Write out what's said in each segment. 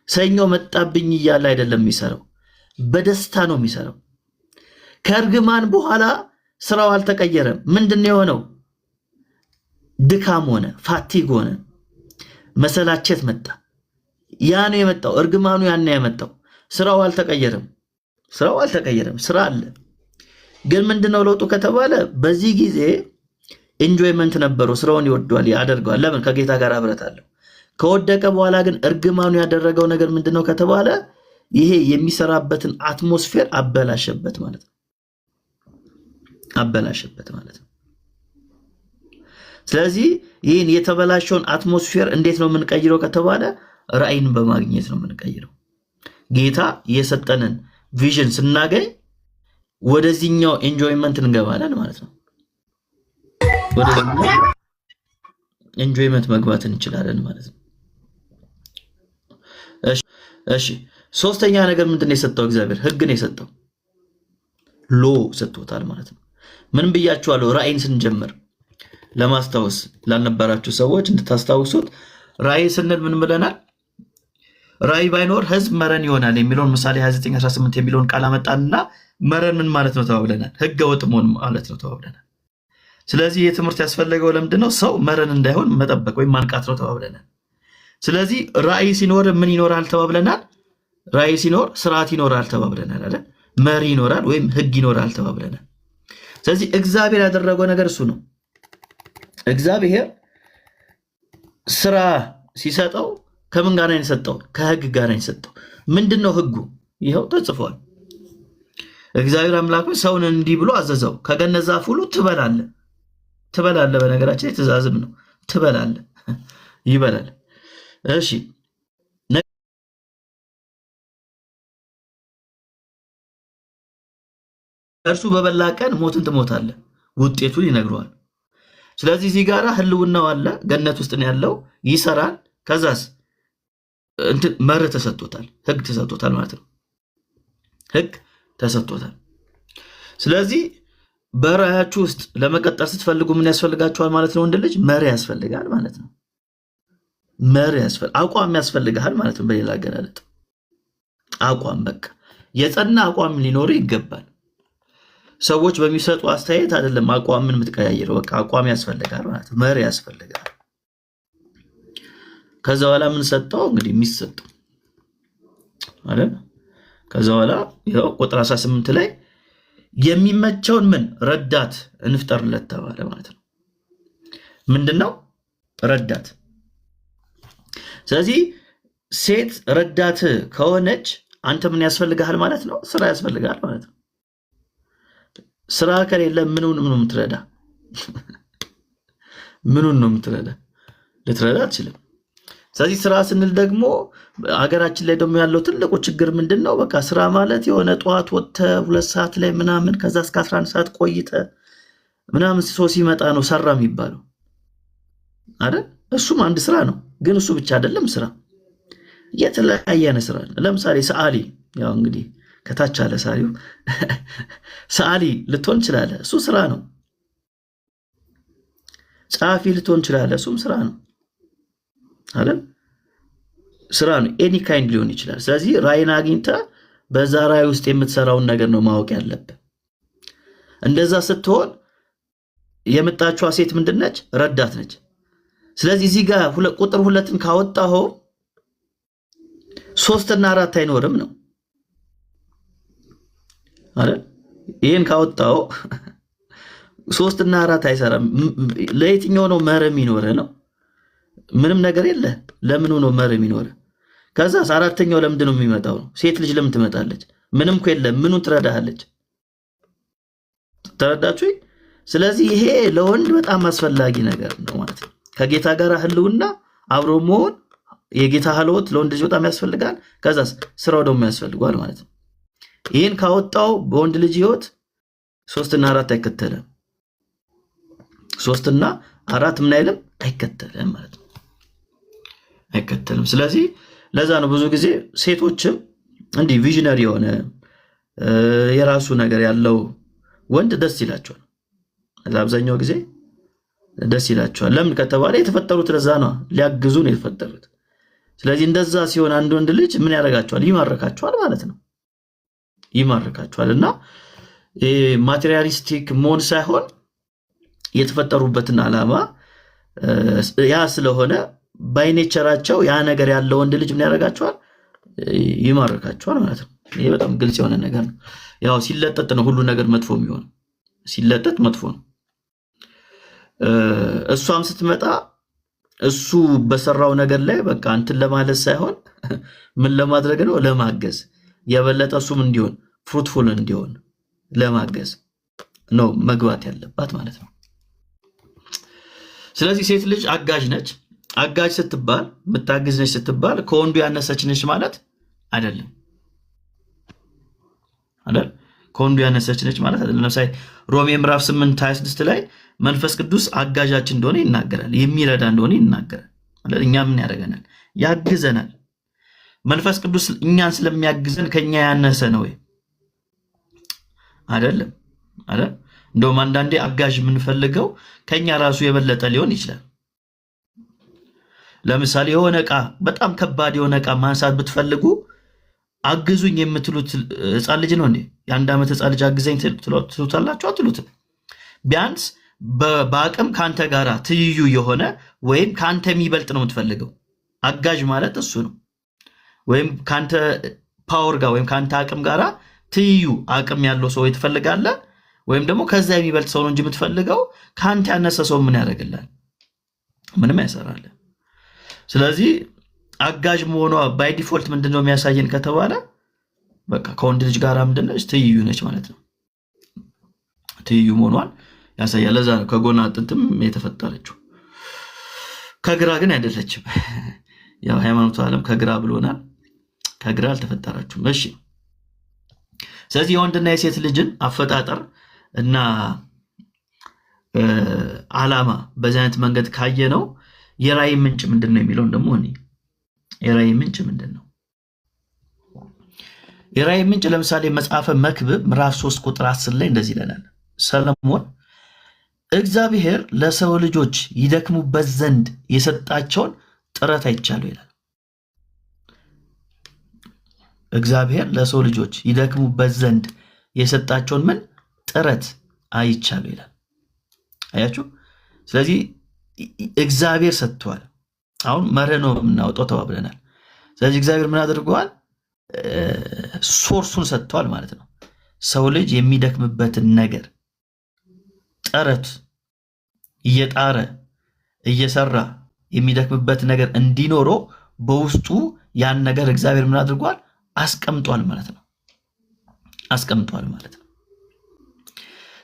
ሰኞ መጣብኝ እያለ አይደለም የሚሰራው፣ በደስታ ነው የሚሰራው። ከእርግማን በኋላ ስራው አልተቀየረም። ምንድነው የሆነው? ድካም ሆነ፣ ፋቲግ ሆነ፣ መሰላቸት መጣ። ያ ነው የመጣው። እርግማኑ ያን ነው ያመጣው። ስራው አልተቀየረም። ስራ አለ። ግን ምንድነው ለውጡ ከተባለ በዚህ ጊዜ ኢንጆይመንት ነበረው። ስራውን ይወደዋል፣ ያደርገዋል። ለምን? ከጌታ ጋር አብረት አለው። ከወደቀ በኋላ ግን እርግማኑ ያደረገው ነገር ምንድነው ከተባለ ይሄ የሚሰራበትን አትሞስፌር አበላሸበት ማለት ነው። ስለዚህ ይህን የተበላሸውን አትሞስፌር እንዴት ነው የምንቀይረው ከተባለ ራእይን በማግኘት ነው የምንቀይረው። ጌታ የሰጠንን ቪዥን ስናገኝ ወደዚህኛው ኤንጆይመንት እንገባለን ማለት ነው። ወደዚህኛው ኤንጆይመንት መግባት እንችላለን ማለት ነው። እሺ ሶስተኛ ነገር ምንድነው የሰጠው? እግዚአብሔር ህግን የሰጠው ሎ ሰጥቶታል ማለት ነው። ምን ብያችኋለሁ? ራእይን ስንጀምር ለማስታወስ ላልነበራችሁ ሰዎች እንድታስታውሱት ራእይ ስንል ምን ብለናል? ራእይ ባይኖር ህዝብ መረን ይሆናል የሚለውን ምሳሌ 29:18 የሚለውን ቃል አመጣንና መረን ምን ማለት ነው ተባብለናል? ህገ ወጥ መሆን ማለት ነው ተባብለናል። ስለዚህ የትምህርት ያስፈልገው ለምንድነው? ሰው መረን እንዳይሆን መጠበቅ ወይም ማንቃት ነው ተባብለናል። ስለዚህ ራእይ ሲኖር ምን ይኖራል ተባብለናል? ራእይ ሲኖር ስርዓት ይኖራል ተባብለናል አይደል? መሪ ይኖራል ወይም ህግ ይኖራል ተባብለናል። ስለዚህ እግዚአብሔር ያደረገው ነገር እሱ ነው። እግዚአብሔር ስራ ሲሰጠው ከምን ጋር ነው የሰጠው? ከህግ ጋር ነው የሰጠው። ምንድነው ህጉ? ይሄው ተጽፏል። እግዚአብሔር አምላክ ሰውን እንዲህ ብሎ አዘዘው፣ ከገነት ዛፍ ሁሉ ትበላለህ። በነገራችን ትእዛዝም ነው። ትበላለህ፣ ይበላል። እሺ እርሱ በበላ ቀን ሞትን ትሞታለህ፣ ውጤቱን ይነግረዋል። ስለዚህ እዚህ ጋራ ህልውናው አለ፣ ገነት ውስጥ ነው ያለው፣ ይሰራል። ከዛስ መርህ ተሰጥቶታል፣ ህግ ተሰጥቶታል ማለት ነው። ህግ ተሰጥቶታል። ስለዚህ በራእያችሁ ውስጥ ለመቀጠል ስትፈልጉ ምን ያስፈልጋችኋል ማለት ነው? ወንድ ልጅ መርህ ያስፈልጋል ማለት ነው። አቋም ያስፈልጋል ማለት ነው። በሌላ አገላለጥ አቋም፣ በቃ የጸና አቋም ሊኖር ይገባል። ሰዎች በሚሰጡ አስተያየት አይደለም አቋምን የምትቀያየረው። በቃ አቋም ያስፈልጋል ማለት ነው። መርህ ያስፈልጋል። ከዛ በኋላ ምን ሰጠው? እንግዲህ የሚሰጠው አይደል? ከዛ በኋላ ያው ቁጥር 18 ላይ የሚመቸውን ምን ረዳት እንፍጠርለት ተባለ ማለት ነው። ምንድነው ረዳት? ስለዚህ ሴት ረዳት ከሆነች አንተ ምን ያስፈልጋል ማለት ነው? ስራ ያስፈልጋል ማለት ነው። ስራ ከሌለ ምኑን የምትረዳ? ምኑን ነው የምትረዳ? ልትረዳ አትችልም። ስለዚህ ስራ ስንል ደግሞ ሀገራችን ላይ ደግሞ ያለው ትልቁ ችግር ምንድነው? በቃ ስራ ማለት የሆነ ጠዋት ወጥተህ 2 ሰዓት ላይ ምናምን ከዛ እስከ 11 ሰዓት ቆይተህ ምናምን ሰው ሲመጣ ነው ሰራ የሚባለው አይደል? እሱም አንድ ስራ ነው። ግን እሱ ብቻ አይደለም ስራ፣ የተለያየ ስራ። ለምሳሌ ሰዓሊ፣ ያው እንግዲህ ከታች አለ ሳሪው ሰዓሊ ልትሆን ይችላል፣ እሱ ስራ ነው። ጸሐፊ ልትሆን ይችላል፣ እሱም ስራ ነው አይደል? ስራ ነው። ኤኒ ካይንድ ሊሆን ይችላል። ስለዚህ ራእይን አግኝተህ በዛ ራእይ ውስጥ የምትሰራውን ነገር ነው ማወቅ ያለብህ። እንደዛ ስትሆን የመጣችዋ ሴት ምንድነች? ረዳት ነች። ስለዚህ እዚህ ጋር ቁጥር 2ን ካወጣኸው 3 እና 4 አይኖርም ነው አይደል? ይሄን ካወጣኸው 3 እና 4 አይሰራም። ለየትኛው ነው መርህ የሚኖርህ ነው? ምንም ነገር የለ። ለምን ነው መርህ የሚኖርህ? ከዛስ አራተኛው ለምንድን ነው የሚመጣው? ሴት ልጅ ለምን ትመጣለች? ምንም እኮ የለም። ምኑን ትረዳሃለች? ተረዳችሁ? ስለዚህ ይሄ ለወንድ በጣም አስፈላጊ ነገር ነው ማለት ነው። ከጌታ ጋር ህልውና አብሮ መሆን፣ የጌታ ህልውት ለወንድ ልጅ በጣም ያስፈልጋል። ከዛስ ስራው ደግሞ ያስፈልጋል ማለት ነው። ይሄን ካወጣው በወንድ ልጅ ህይወት 3 እና 4 አይከተልም። 3 እና 4 ምን አይልም? አይከተልም ማለት ነው። አይከተልም። ስለዚህ ለዛ ነው ብዙ ጊዜ ሴቶችም እንዲህ ቪዥነሪ የሆነ የራሱ ነገር ያለው ወንድ ደስ ይላቸዋል። አብዛኛው ጊዜ ደስ ይላቸዋል። ለምን ከተባለ የተፈጠሩት ለዛ ነው፣ ሊያግዙ ነው የተፈጠሩት። ስለዚህ እንደዛ ሲሆን አንድ ወንድ ልጅ ምን ያደርጋቸዋል? ይማርካቸዋል ማለት ነው። ይማርካቸዋልና ማቴሪያሊስቲክ መሆን ሳይሆን የተፈጠሩበትን ዓላማ ያ ስለሆነ ባይኔቸራቸው ያ ነገር ያለው ወንድ ልጅ ምን ያደርጋቸዋል? ይማርካቸዋል ማለት ነው። ይሄ በጣም ግልጽ የሆነ ነገር ነው። ያው ሲለጠጥ ነው ሁሉ ነገር መጥፎ የሚሆነው። ሲለጠጥ መጥፎ ነው። እሷም ስትመጣ እሱ በሰራው ነገር ላይ በቃ እንትን ለማለት ሳይሆን ምን ለማድረግ ነው? ለማገዝ የበለጠ እሱም እንዲሆን ፍሩትፉል እንዲሆን ለማገዝ ነው መግባት ያለባት ማለት ነው። ስለዚህ ሴት ልጅ አጋዥ ነች። አጋዥ ስትባል የምታግዝ ነች ስትባል ከወንዱ ያነሰች ነች ማለት አይደለም አይደል? ከወንዱ ያነሰች ነች ማለት አይደለም። ለምሳሌ ሮሜ ምዕራፍ 8:26 ላይ መንፈስ ቅዱስ አጋዣችን እንደሆነ ይናገራል፣ የሚረዳ እንደሆነ ይናገራል አይደል? እኛ ምን ያደርገናል? ያግዘናል። መንፈስ ቅዱስ እኛን ስለሚያግዘን ከኛ ያነሰ ነው ወይ? አይደለም አይደል? እንደውም አንዳንዴ አጋዥ የምንፈልገው ከኛ ራሱ የበለጠ ሊሆን ይችላል። ለምሳሌ የሆነ ዕቃ በጣም ከባድ የሆነ ዕቃ ማንሳት ብትፈልጉ አግዙኝ የምትሉት ሕፃን ልጅ ነው እንዴ? የአንድ ዓመት ሕፃን ልጅ አግዘኝ ትሉታላችሁ? አትሉትም። ቢያንስ በአቅም ከአንተ ጋር ትይዩ የሆነ ወይም ከአንተ የሚበልጥ ነው የምትፈልገው። አጋዥ ማለት እሱ ነው። ወይም ከአንተ ፓወር ጋር ወይም ከአንተ አቅም ጋር ትይዩ አቅም ያለው ሰው ትፈልጋለህ። ወይም ደግሞ ከዛ የሚበልጥ ሰው ነው እንጂ የምትፈልገው ከአንተ ያነሰ ሰው ምን ያደርግልሃል? ምንም ያሰራል። ስለዚህ አጋዥ መሆኗ ባይ ዲፎልት ምንድነው የሚያሳየን ከተባለ በቃ ከወንድ ልጅ ጋር ምንድነች? ትይዩ ነች ማለት ነው። ትይዩ መሆኗን ያሳያል። ለዛ ነው ከጎን አጥንትም የተፈጠረችው። ከግራ ግን አይደለችም። ያው ሃይማኖቱ ዓለም ከግራ ብሎናል። ከግራ አልተፈጠራችሁም። እሺ። ስለዚህ የወንድና የሴት ልጅን አፈጣጠር እና ዓላማ በዚህ አይነት መንገድ ካየ ነው የራእይ ምንጭ ምንድነው የሚለውን ደግሞ እኔ የራእይ ምንጭ ምንድነው? የራእይ ምንጭ ለምሳሌ መጽሐፈ መክብብ ምዕራፍ 3 ቁጥር 10 ላይ እንደዚህ ይለናል። ሰለሞን እግዚአብሔር ለሰው ልጆች ይደክሙበት ዘንድ የሰጣቸውን ጥረት አይቻሉ ይላል። እግዚአብሔር ለሰው ልጆች ይደክሙበት ዘንድ የሰጣቸውን ምን ጥረት አይቻሉ ይላል። አያችሁ? ስለዚህ እግዚአብሔር ሰጥቷል። አሁን መርህ ነው የምናወጣው ተባብለናል። ስለዚህ እግዚአብሔር ምን አድርጓል? ሶርሱን ሰጥቷል ማለት ነው። ሰው ልጅ የሚደክምበትን ነገር ጥረት እየጣረ እየሰራ የሚደክምበት ነገር እንዲኖረው በውስጡ ያን ነገር እግዚአብሔር ምን አድርጓል? አስቀምጧል ማለት ነው። አስቀምጧል ማለት ነው።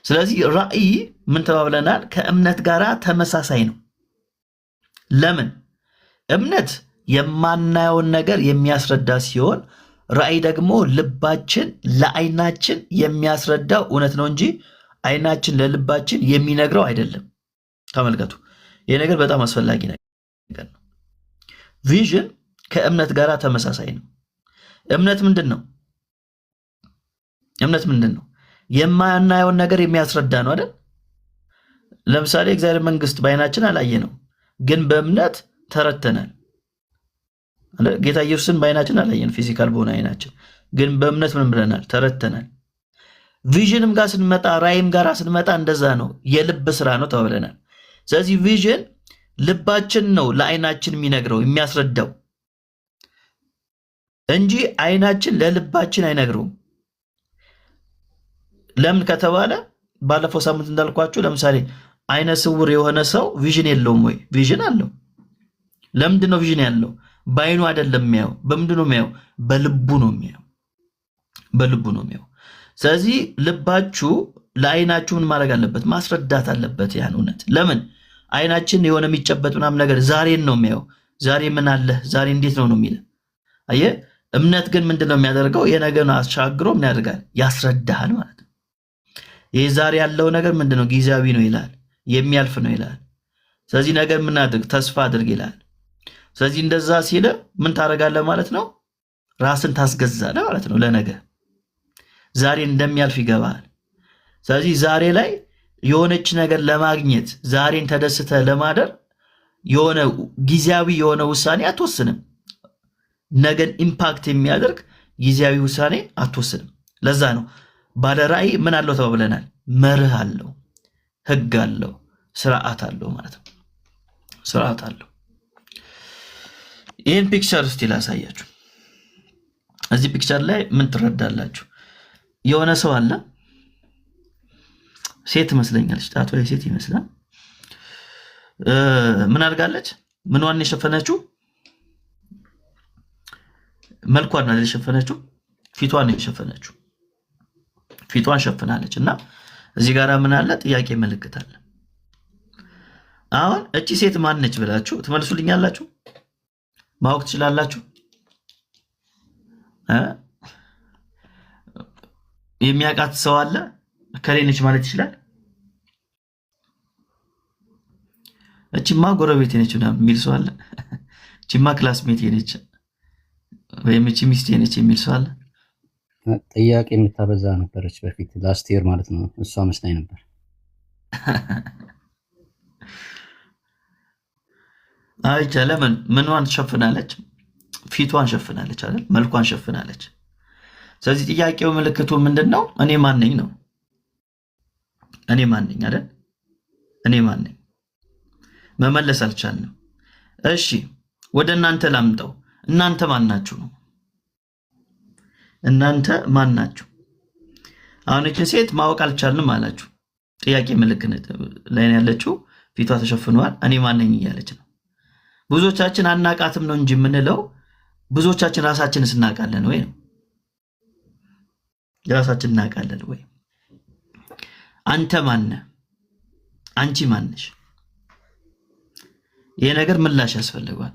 ስለዚህ ራእይ ምን ተባብለናል? ከእምነት ጋር ተመሳሳይ ነው። ለምን? እምነት የማናየውን ነገር የሚያስረዳ ሲሆን ራእይ ደግሞ ልባችን ለዓይናችን የሚያስረዳው እውነት ነው እንጂ ዓይናችን ለልባችን የሚነግረው አይደለም። ተመልከቱ። ይህ ነገር በጣም አስፈላጊ ነገር ነው። ቪዥን ከእምነት ጋር ተመሳሳይ ነው። እምነት ምንድን ነው? እምነት ምንድን ነው? የማናየውን ነገር የሚያስረዳ ነው አይደል? ለምሳሌ እግዚአብሔር መንግስት በዓይናችን አላየ ነው፣ ግን በእምነት ተረተናል። ጌታ ኢየሱስን በዓይናችን አላየን፣ ፊዚካል በሆነ ዓይናችን፣ ግን በእምነት ምን ብለናል? ተረተናል። ቪዥንም ጋር ስንመጣ ራእይም ጋር ስንመጣ እንደዛ ነው። የልብ ስራ ነው ተብለናል። ስለዚህ ቪዥን ልባችን ነው ለዓይናችን የሚነግረው የሚያስረዳው እንጂ ዓይናችን ለልባችን አይነግረውም። ለምን ከተባለ ባለፈው ሳምንት እንዳልኳችሁ ለምሳሌ ዓይነ ስውር የሆነ ሰው ቪዥን የለውም ወይ? ቪዥን አለው። ለምንድን ነው ቪዥን ያለው? በዓይኑ አይደለም የሚያየው። በምንድን ነው የሚያየው? በልቡ ነው የሚያየው። በልቡ ነው የሚያየው። ስለዚህ ልባችሁ ለዓይናችሁ ምን ማድረግ አለበት? ማስረዳት አለበት ያን እውነት። ለምን? ዓይናችን የሆነ የሚጨበጥ ምናምን ነገር ዛሬን ነው የሚያየው። ዛሬ ምን አለ፣ ዛሬ እንዴት ነው የሚለው። አየህ። እምነት ግን ምንድነው የሚያደርገው? የነገርን አሻግሮ ምን ያደርጋል? ያስረዳሃል ማለት ነው። ይህ ዛሬ ያለው ነገር ምንድነው? ጊዜያዊ ነው ይላል፣ የሚያልፍ ነው ይላል። ስለዚህ ነገር ምን አድርግ? ተስፋ አድርግ ይላል። ስለዚህ እንደዛ ሲል ምን ታደርጋለህ ማለት ነው? ራስን ታስገዛለህ ማለት ነው ለነገ። ዛሬ እንደሚያልፍ ይገባል። ስለዚህ ዛሬ ላይ የሆነች ነገር ለማግኘት ዛሬን ተደስተ ለማደር የሆነ ጊዜያዊ የሆነ ውሳኔ አትወስንም። ነገን ኢምፓክት የሚያደርግ ጊዜያዊ ውሳኔ አትወስንም። ለዛ ነው ባለ ራዕይ ምን አለው ተባብለናል? መርህ አለው፣ ህግ አለው፣ ስርዓት አለው ማለት ነው። ስርዓት አለው። ይህን ፒክቸር እስቲ ላሳያችሁ። እዚህ ፒክቸር ላይ ምን ትረዳላችሁ? የሆነ ሰው አለ፣ ሴት ትመስለኛለች፣ ጣቷ ሴት ይመስላል። ምን አድርጋለች? ምንዋን የሸፈነችው? መልኳን አይደል የሸፈነችው? ፊቷን የሸፈነችው። ፊቷን ሸፍናለች እና እዚህ ጋር ምን አለ? ጥያቄ ምልክት አለ። አሁን እቺ ሴት ማን ነች ብላችሁ ትመልሱልኛላችሁ? ማወቅ ትችላላችሁ? የሚያውቃት ሰው አለ? ከሌ ነች ማለት ይችላል? እቺማ ጎረቤቴ ነች ምናምን የሚል ሰው አለ? እቺማ ክላስሜቴ ነች ወይም እቺ ሚስቴ ነች የሚል ሰው አለ? ጥያቄ የምታበዛ ነበረች በፊት ላስት ይር ማለት ነው። እሷ መስላኝ ነበር። አይቻ ለምን ምንዋን ሸፍናለች? ፊቷን ሸፍናለች አይደል? መልኳን ሸፍናለች። ስለዚህ ጥያቄው ምልክቱ ምንድነው? እኔ ማን ነኝ ነው። እኔ ማን ነኝ አይደል? እኔ ማን ነኝ? መመለስ አልቻልንም። እሺ ወደ እናንተ ላምጠው። እናንተ ማን ናችሁ ነው። እናንተ ማን ናችሁ? አሁን እቺ ሴት ማወቅ አልቻልንም አላችሁ። ጥያቄ ምልክት ላይ ያለችው ፊቷ ተሸፍኗል። እኔ ማን ነኝ እያለች ነው። ብዙዎቻችን አናቃትም ነው እንጂ የምንለው ብዙዎቻችን ራሳችንን እናውቃለን ወይ ነው። ራሳችንን እናውቃለን ወይ? አንተ ማን ነህ? አንቺ ማን ነሽ? ይሄ ነገር ምላሽ ያስፈልጋል።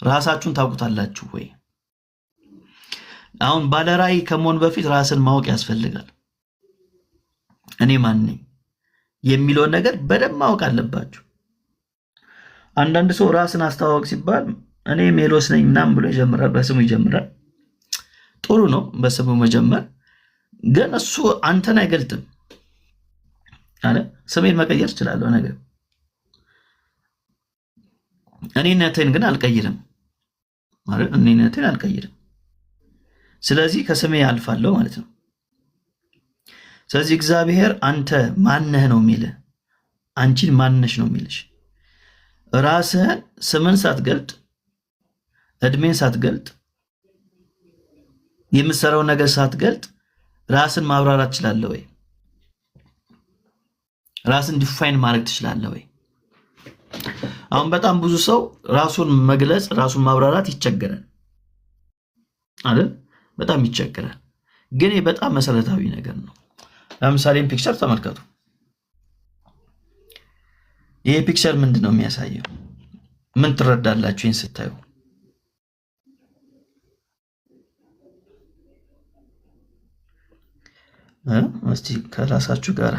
ራሳችሁን ታውቁታላችሁ ወይ? አሁን ባለራዕይ ከመሆን በፊት ራስን ማወቅ ያስፈልጋል። እኔ ማን ነኝ የሚለውን ነገር በደንብ ማወቅ አለባችሁ። አንዳንድ ሰው ራስን አስተዋወቅ ሲባል እኔ ሜሎስ ነኝ ምናምን ብሎ ይጀምራል። በስሙ ይጀምራል። ጥሩ ነው በስሙ መጀመር፣ ግን እሱ አንተን አይገልጥም አለ። ስሜን መቀየር እችላለሁ ነገር እኔነቴን ግን አልቀይርም ማለት እኔነቴን አልቀይርም። ስለዚህ ከስሜ ያልፋለሁ ማለት ነው። ስለዚህ እግዚአብሔር አንተ ማነህ ነው የሚልህ፣ አንቺን ማነሽ ነው የሚልሽ። ራስህን ስምን ሳትገልጥ እድሜን ሳትገልጥ የምትሰራው ነገር ሳትገልጥ ራስን ማብራራት ትችላለህ ወይ? ራስን ዲፋይን ማድረግ ትችላለህ ወይ? አሁን በጣም ብዙ ሰው ራሱን መግለጽ ራሱን ማብራራት ይቸገራል አይደል? በጣም ይቸገራል። ግን ይሄ በጣም መሰረታዊ ነገር ነው። ለምሳሌ ፒክቸር ተመልከቱ። ይሄ ፒክቸር ምንድን ነው የሚያሳየው? ምን ትረዳላችሁ ይህን ስታዩ? እስቲ ከራሳችሁ ጋር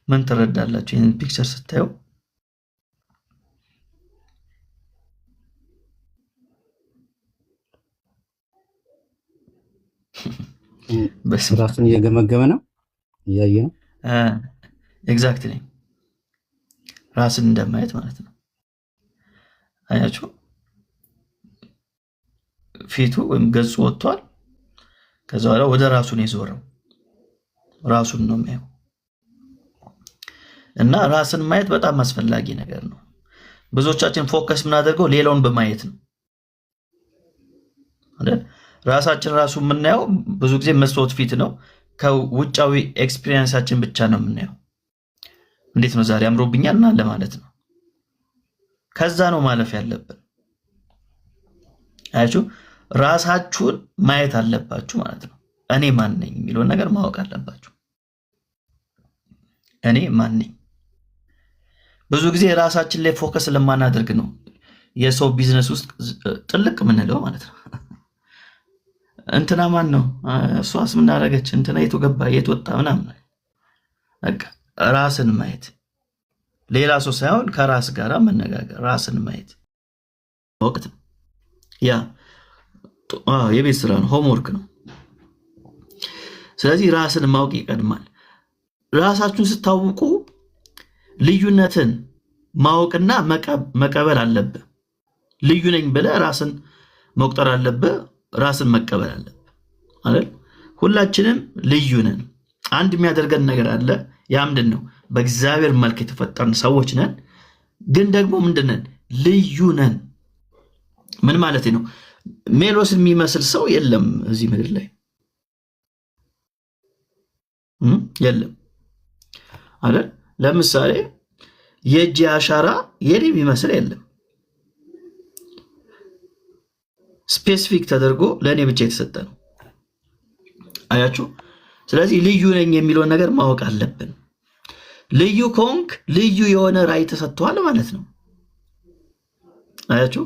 ምን ትረዳላችሁ ይህን ፒክቸር ስታዩ? ራሱን እየገመገመ ነው፣ እያየ ነው። ኤግዛክትሊ ራስን እንደማየት ማለት ነው። አያችሁ ፊቱ ወይም ገጹ ወጥቷል። ከዛ በኋላ ወደ ራሱ ነው የዞረው። ራሱን ነው የሚያየው እና ራስን ማየት በጣም አስፈላጊ ነገር ነው። ብዙዎቻችን ፎከስ የምናደርገው ሌላውን በማየት ነው አይደል? ራሳችን ራሱ የምናየው ብዙ ጊዜ መስታወት ፊት ነው። ከውጫዊ ኤክስፒሪየንሳችን ብቻ ነው የምናየው። እንዴት ነው ዛሬ አምሮብኛል እና ለማለት ነው። ከዛ ነው ማለፍ ያለብን። አያችሁ ራሳችሁን ማየት አለባችሁ ማለት ነው። እኔ ማን ነኝ የሚለውን ነገር ማወቅ አለባችሁ። እኔ ማን ነኝ? ብዙ ጊዜ ራሳችን ላይ ፎከስ ለማናደርግ ነው የሰው ቢዝነስ ውስጥ ጥልቅ የምንለው ማለት ነው። እንትና ማን ነው? እሷስ ምን አደረገች? እንትና የቱ ገባ የቱ ወጣ ምናምን። በቃ ራስን ማየት፣ ሌላ ሰው ሳይሆን ከራስ ጋር መነጋገር፣ ራስን ማየት ወቅት ያ የቤት ስራ ነው፣ ሆምወርክ ነው። ስለዚህ ራስን ማወቅ ይቀድማል። ራሳችሁን ስታውቁ ልዩነትን ማወቅና መቀበል አለብህ። ልዩ ነኝ ብለህ ራስን መቁጠር አለብህ። ራስን መቀበል አለብህ አይደል? ሁላችንም ልዩ ነን። አንድ የሚያደርገን ነገር አለ። ያ ምንድን ነው? በእግዚአብሔር መልክ የተፈጠርን ሰዎች ነን። ግን ደግሞ ምንድን ነን? ልዩ ነን። ምን ማለት ነው? ሜሎስን የሚመስል ሰው የለም እዚህ ምድር ላይ የለም አይደል? ለምሳሌ የእጅ አሻራ የኔ የሚመስል የለም። ስፔሲፊክ ተደርጎ ለእኔ ብቻ የተሰጠ ነው። አያችሁ? ስለዚህ ልዩ ነኝ የሚለውን ነገር ማወቅ አለብን። ልዩ ከሆንክ ልዩ የሆነ ራዕይ ተሰጥቷል ማለት ነው። አያችሁ?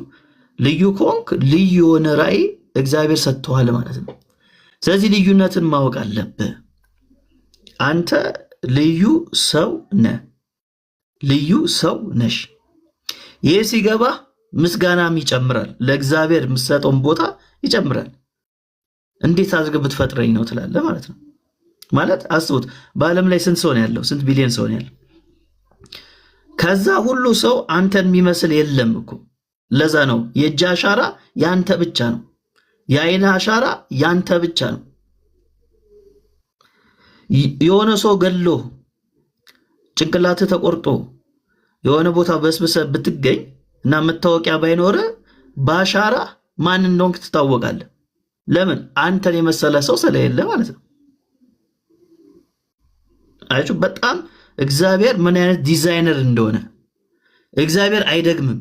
ልዩ ከሆንክ ልዩ የሆነ ራዕይ እግዚአብሔር ሰጥቷል ማለት ነው። ስለዚህ ልዩነትን ማወቅ አለብህ። አንተ ልዩ ሰው ነህ። ልዩ ሰው ነሽ። ይህ ሲገባ ምስጋናም ይጨምራል። ለእግዚአብሔር የምትሰጠውን ቦታ ይጨምራል። እንዴት አድርገህ ብትፈጥረኝ ነው ትላለህ ማለት ነው። ማለት አስቡት፣ በዓለም ላይ ስንት ሰው ነው ያለው? ስንት ቢሊዮን ሰው ነው ያለው? ከዛ ሁሉ ሰው አንተን የሚመስል የለም እኮ። ለዛ ነው የእጅ አሻራ ያንተ ብቻ ነው። የአይን አሻራ ያንተ ብቻ ነው። የሆነ ሰው ገሎ ጭንቅላትህ ተቆርጦ የሆነ ቦታ በስብሰ ብትገኝ እና መታወቂያ ባይኖር በአሻራ ማን እንደሆንክ ትታወቃለህ። ለምን? አንተን የመሰለ ሰው ስለሌለ ማለት ነው። አያችሁ በጣም እግዚአብሔር ምን አይነት ዲዛይነር እንደሆነ። እግዚአብሔር አይደግምም።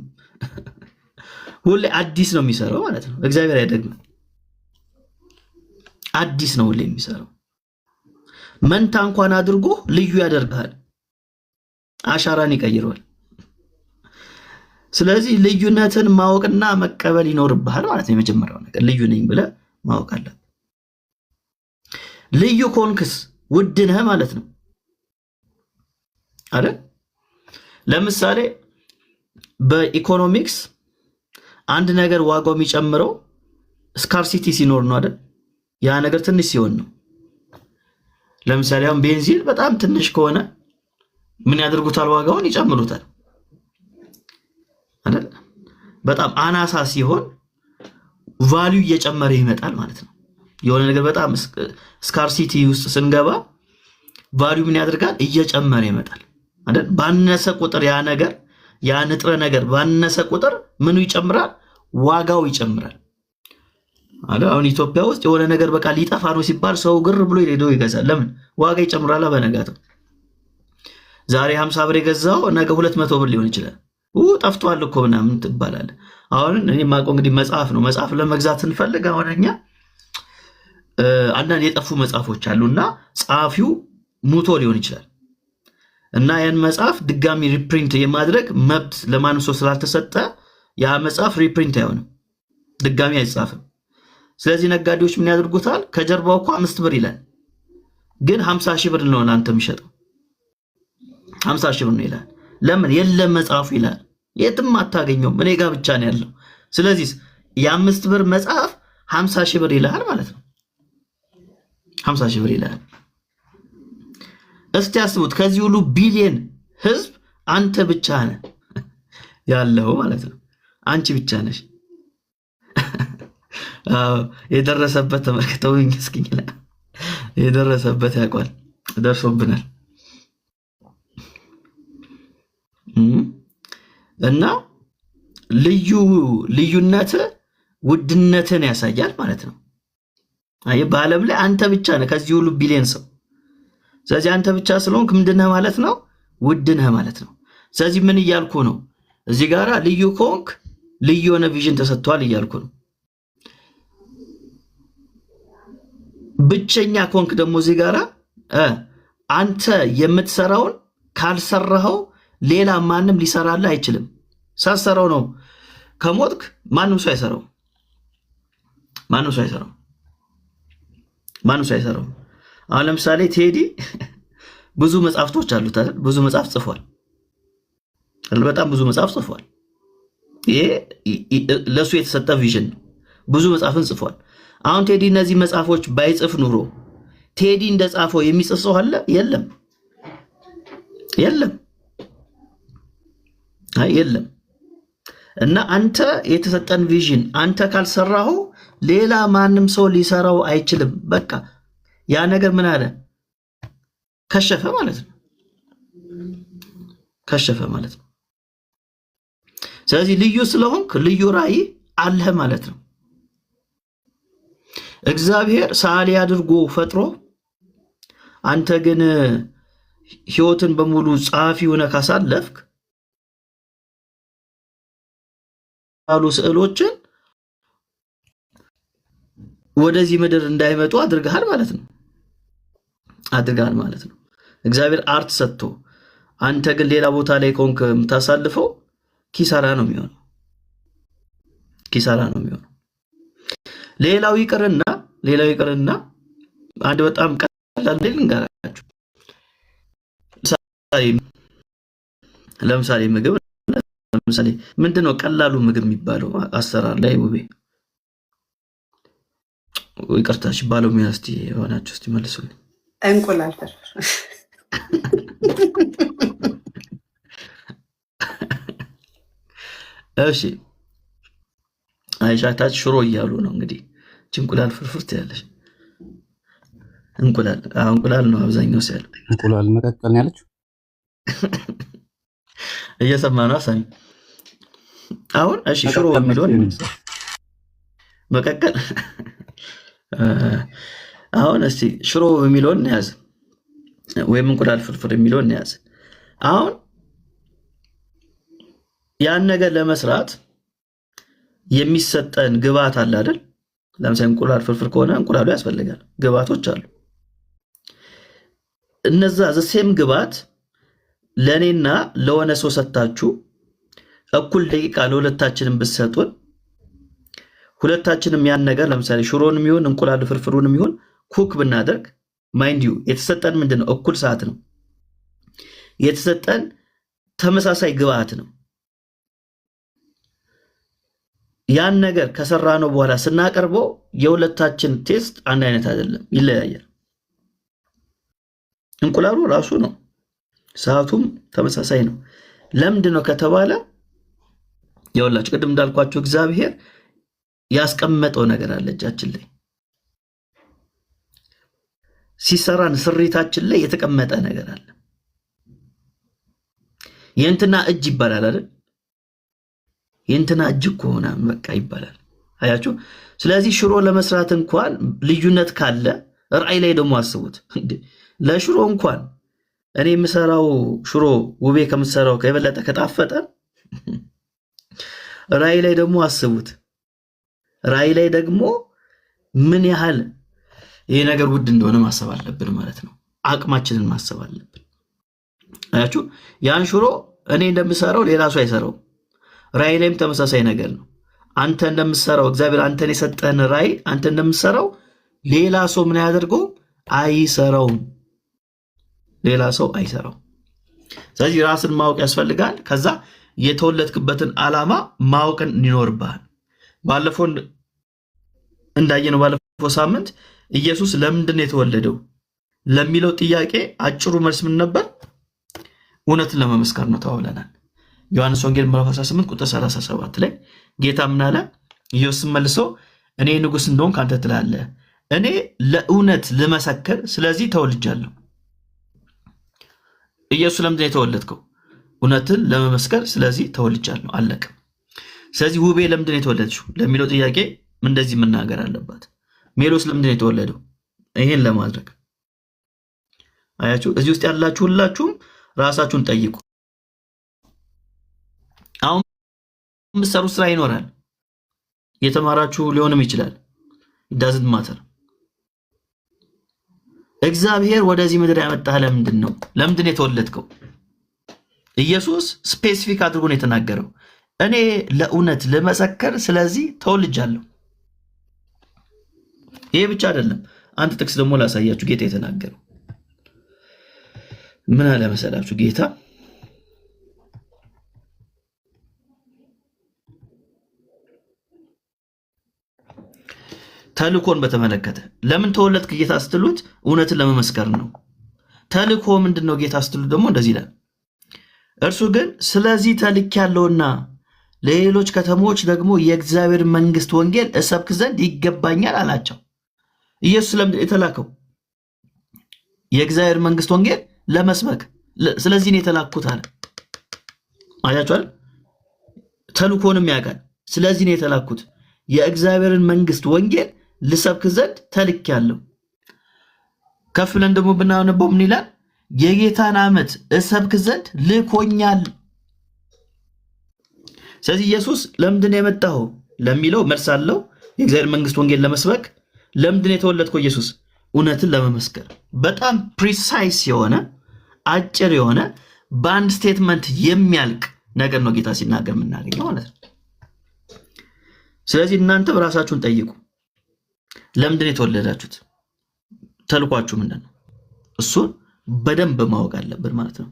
ሁሌ አዲስ ነው የሚሰራው ማለት ነው። እግዚአብሔር አይደግምም። አዲስ ነው ሁሌ የሚሰራው። መንታ እንኳን አድርጎ ልዩ ያደርጋል። አሻራን ይቀይረዋል። ስለዚህ ልዩነትን ማወቅና መቀበል ይኖርብሃል ማለት ነው። የመጀመሪያው ነገር ልዩ ነኝ ብለህ ማወቅ አለብህ። ልዩ ኮንክስ ውድ ነህ ማለት ነው አይደል? ለምሳሌ በኢኮኖሚክስ አንድ ነገር ዋጋው የሚጨምረው ስካርሲቲ ሲኖር ነው አይደል? ያ ነገር ትንሽ ሲሆን ነው። ለምሳሌ አሁን ቤንዚን በጣም ትንሽ ከሆነ ምን ያደርጉታል? ዋጋውን ይጨምሩታል አይደል? በጣም አናሳ ሲሆን ቫልዩ እየጨመረ ይመጣል ማለት ነው። የሆነ ነገር በጣም ስካርሲቲ ውስጥ ስንገባ ቫልዩ ምን ያደርጋል? እየጨመረ ይመጣል አይደል? ባነሰ ቁጥር ያ ነገር ያ ንጥረ ነገር ባነሰ ቁጥር ምኑ ይጨምራል? ዋጋው ይጨምራል አይደል? አሁን ኢትዮጵያ ውስጥ የሆነ ነገር በቃ ሊጠፋ ነው ሲባል ሰው ግር ብሎ ሄዶ ይገዛል። ለምን? ዋጋ ይጨምራል። በነጋታው ዛሬ 50 ብር የገዛው ነገ 200 ብር ሊሆን ይችላል። ጠፍቷል እኮ ምናምን ትባላለህ። አሁን እኔ ማቆ እንግዲህ መጽሐፍ ነው። መጽሐፍ ለመግዛት ስንፈልግ አሁን እኛ አንዳንድ የጠፉ መጽሐፎች አሉና ጸሐፊው ሙቶ ሊሆን ይችላል እና ያን መጽሐፍ ድጋሚ ሪፕሪንት የማድረግ መብት ለማንም ሰው ስላልተሰጠ ያ መጽሐፍ ሪፕሪንት አይሆንም፣ ድጋሚ አይጻፍም። ስለዚህ ነጋዴዎች ምን ያደርጉታል? ከጀርባው እኮ 5 ብር ይላል፣ ግን 50 ሺህ ብር ነው አንተ የሚሸጠው። 50 ሺህ ብር ነው ይላል። ለምን? የለም መጽሐፉ ይላል። የትም አታገኘውም፣ እኔ ጋር ብቻ ነው ያለው። ስለዚህ የ5 ብር መጽሐፍ 50 ሺህ ብር ይላል ማለት ነው። 50 ሺህ ብር ይላል። እስቲ አስቡት፣ ከዚህ ሁሉ ቢሊየን ህዝብ አንተ ብቻ ነህ ያለው ማለት ነው። አንቺ ብቻ ነሽ። የደረሰበት ተመልክተውኝ እስኪኝ የደረሰበት ያውቃል፣ ደርሶብናል። እና ልዩነት ውድነትን ያሳያል ማለት ነው። አይ በዓለም ላይ አንተ ብቻ ነህ ከዚህ ሁሉ ቢሊየን ሰው። ስለዚህ አንተ ብቻ ስለሆንክ ምንድነህ ማለት ነው? ውድ ነህ ማለት ነው። ስለዚህ ምን እያልኩ ነው? እዚህ ጋራ ልዩ ከሆንክ ልዩ የሆነ ቪዥን ተሰጥቷል እያልኩ ነው። ብቸኛ ከሆንክ ደግሞ እዚህ ጋራ አንተ የምትሰራውን ካልሰራኸው ሌላ ማንም ሊሰራልህ አይችልም። ሳሰራው ነው። ከሞትክ ማንም ሰው አይሰራው። ማንም ሰው አይሰራው። ማንም ሰው አይሰራው። አሁን ለምሳሌ ቴዲ ብዙ መጽሐፍቶች አሉት አይደል? ብዙ መጽሐፍ ጽፏል። በጣም ብዙ መጽሐፍ ጽፏል። ይሄ ለሱ የተሰጠ ቪዥን ነው። ብዙ መጽሐፍን ጽፏል። አሁን ቴዲ እነዚህ መጽሐፎች ባይጽፍ ኑሮ ቴዲ እንደጻፈው የሚጽፍ ሰው አለ? የለም፣ የለም፣ አይ የለም። እና አንተ የተሰጠን ቪዥን አንተ ካልሰራኸው ሌላ ማንም ሰው ሊሰራው አይችልም። በቃ ያ ነገር ምን አለ ከሸፈ ማለት ነው። ከሸፈ ማለት ነው። ስለዚህ ልዩ ስለሆንክ ልዩ ራእይ አለህ ማለት ነው። እግዚአብሔር ሰዓሊ አድርጎ ፈጥሮ አንተ ግን ህይወትን በሙሉ ጸሐፊ ሆነህ ካሳለፍክ ያሉ ስዕሎችን ወደዚህ ምድር እንዳይመጡ አድርገሃል ማለት ነው። አድርገሃል ማለት ነው። እግዚአብሔር አርት ሰጥቶ አንተ ግን ሌላ ቦታ ላይ ከሆንክ የምታሳልፈው ኪሳራ ነው የሚሆነው። ኪሳራ ነው የሚሆነው። ሌላው ይቅርና አንድ በጣም ቀላል ልንገራችሁ። ለምሳሌ ምግብ ምንድነው ቀላሉ ምግብ የሚባለው አሰራር ላይ ውቤ ይቅርታሽ ባለሙያ እስቲ የሆናችሁ እስቲ መልሱልኝ። እንቁላል ፍርፍር። እሺ አይሻታች ሽሮ እያሉ ነው እንግዲህ እንቁላል ፍርፍር ትያለሽ። እንቁላል ነው አብዛኛው ሲያል እንቁላል መቀቀል ነው ያለችው። እየሰማ ነው አሳሚ። አሁን እሺ ሽሮ የሚለውን መቀቀል አሁን እስቲ ሽሮ የሚለውን እንያዝ ወይም እንቁላል ፍርፍር የሚለውን እንያዝ። አሁን ያን ነገር ለመስራት የሚሰጠን ግብአት አለ አይደል? ለምሳሌ እንቁላል ፍርፍር ከሆነ እንቁላሉ ያስፈልጋል፣ ግብአቶች አሉ። እነዛ ዘሴም ግብአት ለኔና ለሆነ ሰው ሰጣችሁ እኩል ደቂቃ ለሁለታችንም ብትሰጡን ሁለታችንም ያን ነገር ለምሳሌ ሽሮንም ይሁን እንቁላል ፍርፍሩንም ይሁን ኩክ ብናደርግ ማይንድ ዩ የተሰጠን ምንድነው እኩል ሰዓት ነው። የተሰጠን ተመሳሳይ ግብአት ነው። ያን ነገር ከሰራነው በኋላ ስናቀርበው የሁለታችን ቴስት አንድ አይነት አይደለም፣ ይለያያል። እንቁላሉ ራሱ ነው፣ ሰዓቱም ተመሳሳይ ነው። ለምንድነው ከተባለ የሁላችሁ ቅድም እንዳልኳችሁ እግዚአብሔር ያስቀመጠው ነገር አለ እጃችን ላይ ሲሰራን ስሪታችን ላይ የተቀመጠ ነገር አለ። የእንትና እጅ ይባላል አይደል? የእንትና እጅ ከሆነ በቃ ይባላል። አያችሁ። ስለዚህ ሽሮ ለመስራት እንኳን ልዩነት ካለ ራእይ ላይ ደግሞ አስቡት። ለሽሮ እንኳን እኔ የምሰራው ሽሮ ውቤ ከምሰራው ከበለጠ ከጣፈጠ ራእይ ላይ ደግሞ አስቡት። ራእይ ላይ ደግሞ ምን ያህል ይሄ ነገር ውድ እንደሆነ ማሰብ አለብን ማለት ነው። አቅማችንን ማሰብ አለብን። አያችሁ። ያን ሽሮ እኔ እንደምሰራው ሌላ ሰው አይሰራው። ራእይ ላይም ተመሳሳይ ነገር ነው። አንተ እንደምሰራው እግዚአብሔር አንተን የሰጠህን ራእይ አንተ እንደምሰራው ሌላ ሰው ምን ያደርገው አይሰራውም። ሌላ ሰው አይሰራው። ስለዚህ ራስን ማወቅ ያስፈልጋል። ከዛ የተወለድክበትን ዓላማ ማወቅን ይኖርብሃል። ባለፈው እንዳየነው ባለፈው ሳምንት ኢየሱስ ለምንድን ነው የተወለደው ለሚለው ጥያቄ አጭሩ መልስ ምን ነበር? እውነትን ለመመስከር ነው ተባብለናል። ዮሐንስ ወንጌል ምዕራፍ 18 ቁጥር 37 ላይ ጌታ ምን አለ? ኢየሱስ መልሶ እኔ ንጉሥ እንደሆንክ አንተ ትላለህ፣ እኔ ለእውነት ልመሰክር ስለዚህ ተወልጃለሁ። ኢየሱስ ለምንድን ነው የተወለድከው? እውነትን ለመመስከር ስለዚህ ተወልጃለሁ። አለቀ። ስለዚህ ውቤ ለምንድን ነው የተወለድሽው ለሚለው ጥያቄ እንደዚህ መናገር አለባት። ሜሎስ ለምንድን ነው የተወለደው? ይሄን ለማድረግ አያችሁ። እዚህ ውስጥ ያላችሁ ሁላችሁም ራሳችሁን ጠይቁ። አሁን የምትሰሩት ስራ ይኖራል፣ የተማራችሁ ሊሆንም ይችላል። ዳዝንት ማተር። እግዚአብሔር ወደዚህ ምድር ያመጣህ ለምንድን ነው? ለምንድን ነው የተወለድከው? ኢየሱስ ስፔሲፊክ አድርጎ ነው የተናገረው። እኔ ለእውነት ልመሰክር ስለዚህ ተወልጃለሁ። ይሄ ብቻ አይደለም። አንድ ጥቅስ ደግሞ ላሳያችሁ። ጌታ የተናገረው ምን አለ መሰላችሁ? ጌታ ተልኮን በተመለከተ ለምን ተወለድክ ጌታ ስትሉት እውነትን ለመመስከር ነው። ተልኮ ምንድነው ጌታ ስትሉት ደግሞ እንደዚህ ይላል፣ እርሱ ግን ስለዚህ ተልክ ያለውና ለሌሎች ከተሞች ደግሞ የእግዚአብሔር መንግስት ወንጌል እሰብክ ዘንድ ይገባኛል አላቸው። ኢየሱስ ለምንድን የተላከው? የእግዚአብሔር መንግስት ወንጌል ለመስበክ። ስለዚህ ነው የተላኩት አለ። አያችኋል? ተልኮንም ያውቃል። ስለዚህ ነው የተላኩት። የእግዚአብሔርን መንግስት ወንጌል ልሰብክ ዘንድ ተልኬያለሁ። ከፍ ብለን ደግሞ ብናነበው ምን ይላል? የጌታን ዓመት እሰብክ ዘንድ ልኮኛል። ስለዚህ ኢየሱስ ለምንድን ነው የመጣው ለሚለው መልስ አለው። የእግዚአብሔር መንግስት ወንጌል ለመስበክ። ለምንድን ነው የተወለድከው ኢየሱስ? እውነትን ለመመስከር። በጣም ፕሪሳይስ የሆነ አጭር የሆነ በአንድ ስቴትመንት የሚያልቅ ነገር ነው ጌታ ሲናገር የምናገኘው ማለት ነው። ስለዚህ እናንተ በራሳችሁን ጠይቁ። ለምንድን ነው የተወለዳችሁት? ተልኳችሁ ምንድን ነው? እሱን በደንብ ማወቅ አለብን ማለት ነው።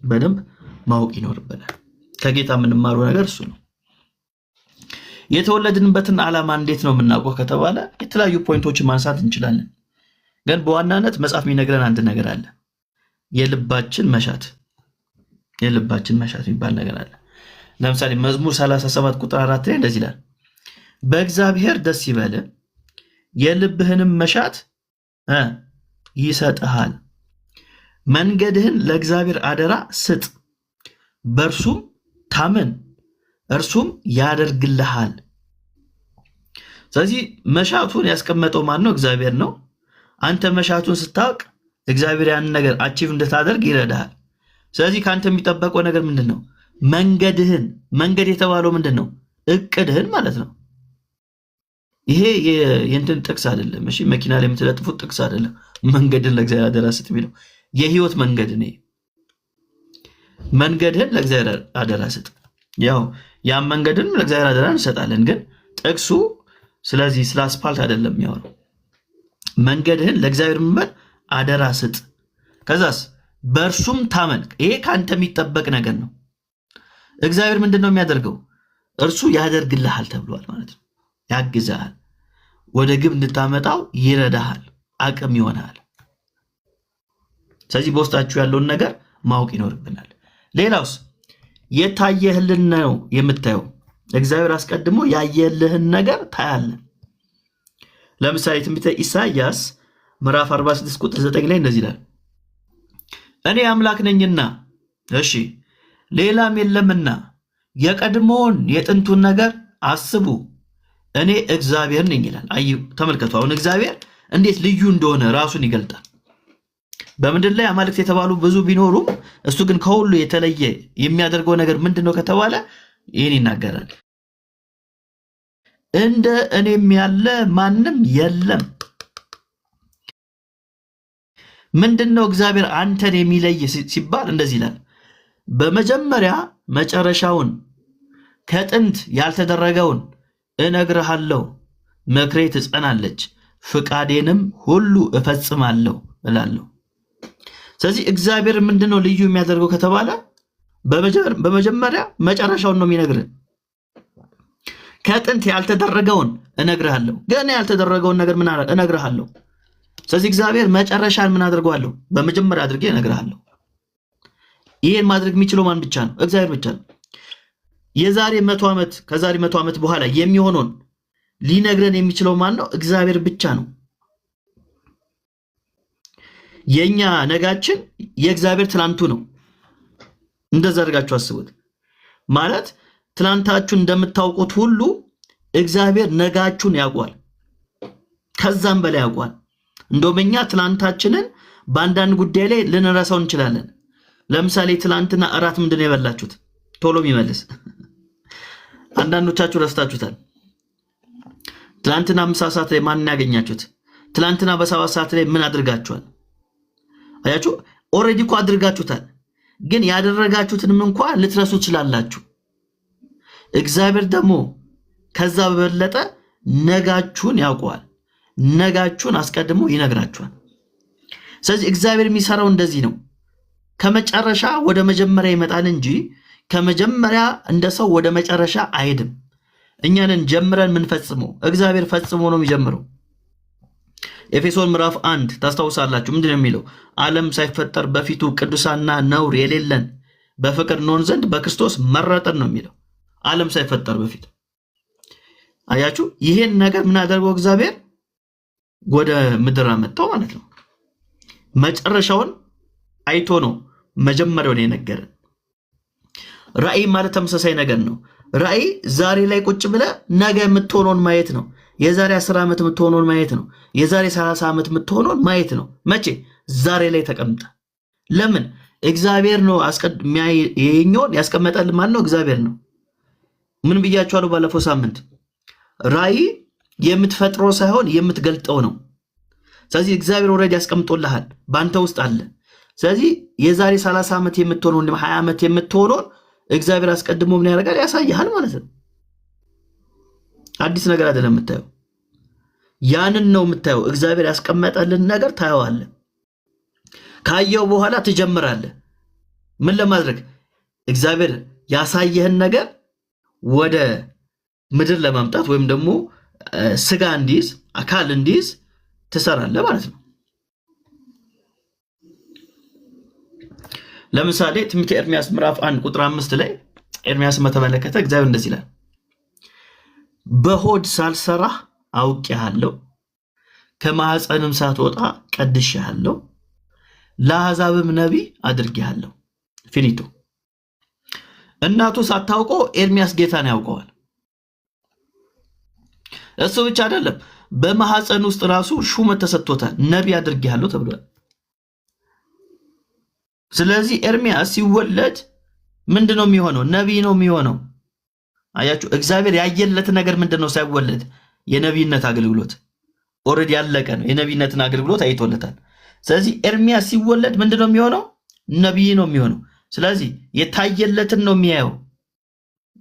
በደንብ ማወቅ ይኖርብናል። ከጌታ የምንማረው ነገር እሱ ነው። የተወለድንበትን ዓላማ እንዴት ነው የምናውቀው ከተባለ የተለያዩ ፖይንቶችን ማንሳት እንችላለን። ግን በዋናነት መጽሐፍ የሚነግረን አንድ ነገር አለ። የልባችን መሻት የሚባል ነገር አለ። ለምሳሌ መዝሙር 37 ቁጥር 4 ላይ እንደዚህ ይላል፣ በእግዚአብሔር ደስ ይበል፣ የልብህንም መሻት ይሰጥሃል። መንገድህን ለእግዚአብሔር አደራ ስጥ፣ በእርሱም ታመን፣ እርሱም ያደርግልሃል። ስለዚህ መሻቱን ያስቀመጠው ማን ነው? እግዚአብሔር ነው። አንተ መሻቱን ስታውቅ እግዚአብሔር ያንን ነገር አቺቭ እንድታደርግ ይረዳሃል። ስለዚህ ከአንተ የሚጠበቀው ነገር ምንድን ነው? መንገድህን። መንገድ የተባለው ምንድን ነው? እቅድህን ማለት ነው። ይሄ የእንትን ጥቅስ አይደለም። እሺ፣ መኪና ላይ የምትለጥፉት ጥቅስ አይደለም። መንገድን ለእግዚአብሔር አደራ ስጥ የሚለው የህይወት መንገድ ነው። መንገድህን ለእግዚአብሔር አደራ ስጥ። ያው ያን መንገድን ለእግዚአብሔር አደራ እንሰጣለን፣ ግን ጥቅሱ ስለዚህ ስለ አስፋልት አይደለም የሚያወራው። መንገድህን ለእግዚአብሔር መንበር አደራ ስጥ፣ ከዛስ በእርሱም ታመን። ይሄ ከአንተ የሚጠበቅ ነገር ነው። እግዚአብሔር ምንድን ነው የሚያደርገው? እርሱ ያደርግልሃል ተብሏል ማለት ነው። ያግዝሃል፣ ወደ ግብ እንድታመጣው ይረዳሃል፣ አቅም ይሆናል። ስለዚህ በውስጣችሁ ያለውን ነገር ማወቅ ይኖርብናል። ሌላውስ የታየህልን ነው የምታየው። እግዚአብሔር አስቀድሞ ያየልህን ነገር ታያለን። ለምሳሌ ትንቢተ ኢሳይያስ ምዕራፍ 46 ቁጥር 9 ላይ እንደዚህ ይላል፣ እኔ አምላክ ነኝና እሺ ሌላም የለምና የቀድሞውን የጥንቱን ነገር አስቡ፣ እኔ እግዚአብሔር ነኝ ይላል። አይ ተመልከቱ፣ አሁን እግዚአብሔር እንዴት ልዩ እንደሆነ ራሱን ይገልጣል። በምድር ላይ አማልክት የተባሉ ብዙ ቢኖሩም እሱ ግን ከሁሉ የተለየ የሚያደርገው ነገር ምንድነው ከተባለ ይህን ይናገራል። እንደ እኔም ያለ ማንም የለም። ምንድነው እግዚአብሔር አንተን የሚለይ ሲባል እንደዚህ ይላል፣ በመጀመሪያ መጨረሻውን ከጥንት ያልተደረገውን እነግርሃለሁ፣ ምክሬ ትጸናለች፣ ፍቃዴንም ሁሉ እፈጽማለሁ እላለሁ። ስለዚህ እግዚአብሔር ምንድነው ልዩ የሚያደርገው ከተባለ በመጀመሪያ መጨረሻውን ነው የሚነግርህ። ከጥንት ያልተደረገውን እነግርሃለሁ፣ ግን ያልተደረገውን ነገር ምን እነግርሃለሁ። ስለዚህ እግዚአብሔር መጨረሻን ምን አድርገዋለሁ? በመጀመሪያ አድርጌ እነግርሃለሁ። ይሄን ማድረግ የሚችለው ማን ብቻ ነው? እግዚአብሔር ብቻ ነው። የዛሬ 100 ዓመት ከዛሬ 100 ዓመት በኋላ የሚሆነውን ሊነግረን የሚችለው ማን ነው? እግዚአብሔር ብቻ ነው። የኛ ነጋችን የእግዚአብሔር ትላንቱ ነው። እንደዛ አድርጋችሁ አስቡት። ማለት ትላንታችሁን እንደምታውቁት ሁሉ እግዚአብሔር ነጋችሁን ያውቋል፣ ከዛም በላይ ያውቋል። እንደውም እኛ ትላንታችንን በአንዳንድ ጉዳይ ላይ ልንረሳው እንችላለን። ለምሳሌ ትላንትና እራት ምንድን ነው የበላችሁት? ቶሎ የሚመልስ አንዳንዶቻችሁ ረስታችሁታል። ትላንትና ምሳ ሰዓት ላይ ማን ያገኛችሁት? ትላንትና በ7 ሰዓት ላይ ምን አድርጋችኋል? አያችሁ፣ ኦሬዲ እኮ አድርጋችሁታል፣ ግን ያደረጋችሁትንም እንኳን ልትረሱ ትችላላችሁ። እግዚአብሔር ደግሞ ከዛ በበለጠ ነጋችሁን ያውቀዋል። ነጋችሁን አስቀድሞ ይነግራችኋል። ስለዚህ እግዚአብሔር የሚሰራው እንደዚህ ነው። ከመጨረሻ ወደ መጀመሪያ ይመጣል እንጂ ከመጀመሪያ እንደ ሰው ወደ መጨረሻ አይሄድም። እኛንን ጀምረን የምንፈጽመው፣ እግዚአብሔር ፈጽሞ ነው የሚጀምረው። ኤፌሶን ምዕራፍ 1 ታስታውሳላችሁ። ምንድን ነው የሚለው? ዓለም ሳይፈጠር በፊቱ ቅዱሳና ነውር የሌለን በፍቅር እንሆን ዘንድ በክርስቶስ መረጠን ነው የሚለው። ዓለም ሳይፈጠር በፊት አያችሁ። ይሄን ነገር ምን አደረገው እግዚአብሔር ወደ ምድር አመጣው ማለት ነው። መጨረሻውን አይቶ ነው መጀመሪያውን የነገረን። ራእይ ማለት ተመሳሳይ ነገር ነው። ራእይ ዛሬ ላይ ቁጭ ብለ ነገ የምትሆነውን ማየት ነው። የዛሬ 10 ዓመት የምትሆነውን ማየት ነው። የዛሬ 30 ዓመት የምትሆነውን ማየት ነው። መቼ? ዛሬ ላይ ተቀምጠ። ለምን? እግዚአብሔር ነው ይሄኛውን ያስቀመጠል ማለት ነው። እግዚአብሔር ነው። ምን ብያችኋለሁ ባለፈው ሳምንት? ራእይ የምትፈጥረው ሳይሆን የምትገልጠው ነው። ስለዚህ እግዚአብሔር ኦልሬዲ ያስቀምጦልሃል፣ ባንተ ውስጥ አለ። ስለዚህ የዛሬ 30 ዓመት የምትሆነውን 20 ዓመት የምትሆነውን እግዚአብሔር አስቀድሞ ምን ያደርጋል? ያሳያል ማለት ነው። አዲስ ነገር አይደለም የምታየው፣ ያንን ነው የምታየው። እግዚአብሔር ያስቀመጠልን ነገር ታየዋለህ። ካየው በኋላ ትጀምራለህ ምን ለማድረግ? እግዚአብሔር ያሳየህን ነገር ወደ ምድር ለማምጣት ወይም ደግሞ ስጋ እንዲይዝ አካል እንዲይዝ ትሰራለህ ማለት ነው። ለምሳሌ ትንቢተ ኤርምያስ ምዕራፍ 1 ቁጥር 5 ላይ ኤርምያስ በተመለከተ እግዚአብሔር እንደዚህ ይላል፣ በሆድ ሳልሰራህ አውቄሃለሁ፣ ከማህፀንም ሳትወጣ ቀድሼሃለሁ፣ ለአሕዛብም ነቢይ አድርጌሃለሁ። ፊኒቶ። እናቱ ሳታውቀው ኤርምያስ ጌታን ያውቀዋል። እሱ ብቻ አይደለም፣ በማህፀን ውስጥ ራሱ ሹመት ተሰጥቶታል፣ ነቢይ አድርጌሃለሁ ተብሏል። ስለዚህ ኤርምያስ ሲወለድ ምንድነው የሚሆነው? ነቢይ ነው የሚሆነው። አያችሁ፣ እግዚአብሔር ያየለት ነገር ምንድነው? ሳይወለድ የነቢይነት አገልግሎት ኦልሬዲ ያለቀ ነው። የነቢይነትን አገልግሎት አይቶለታል። ስለዚህ ኤርምያስ ሲወለድ ምንድነው የሚሆነው? ነቢይ ነው የሚሆነው። ስለዚህ የታየለትን ነው የሚያየው፣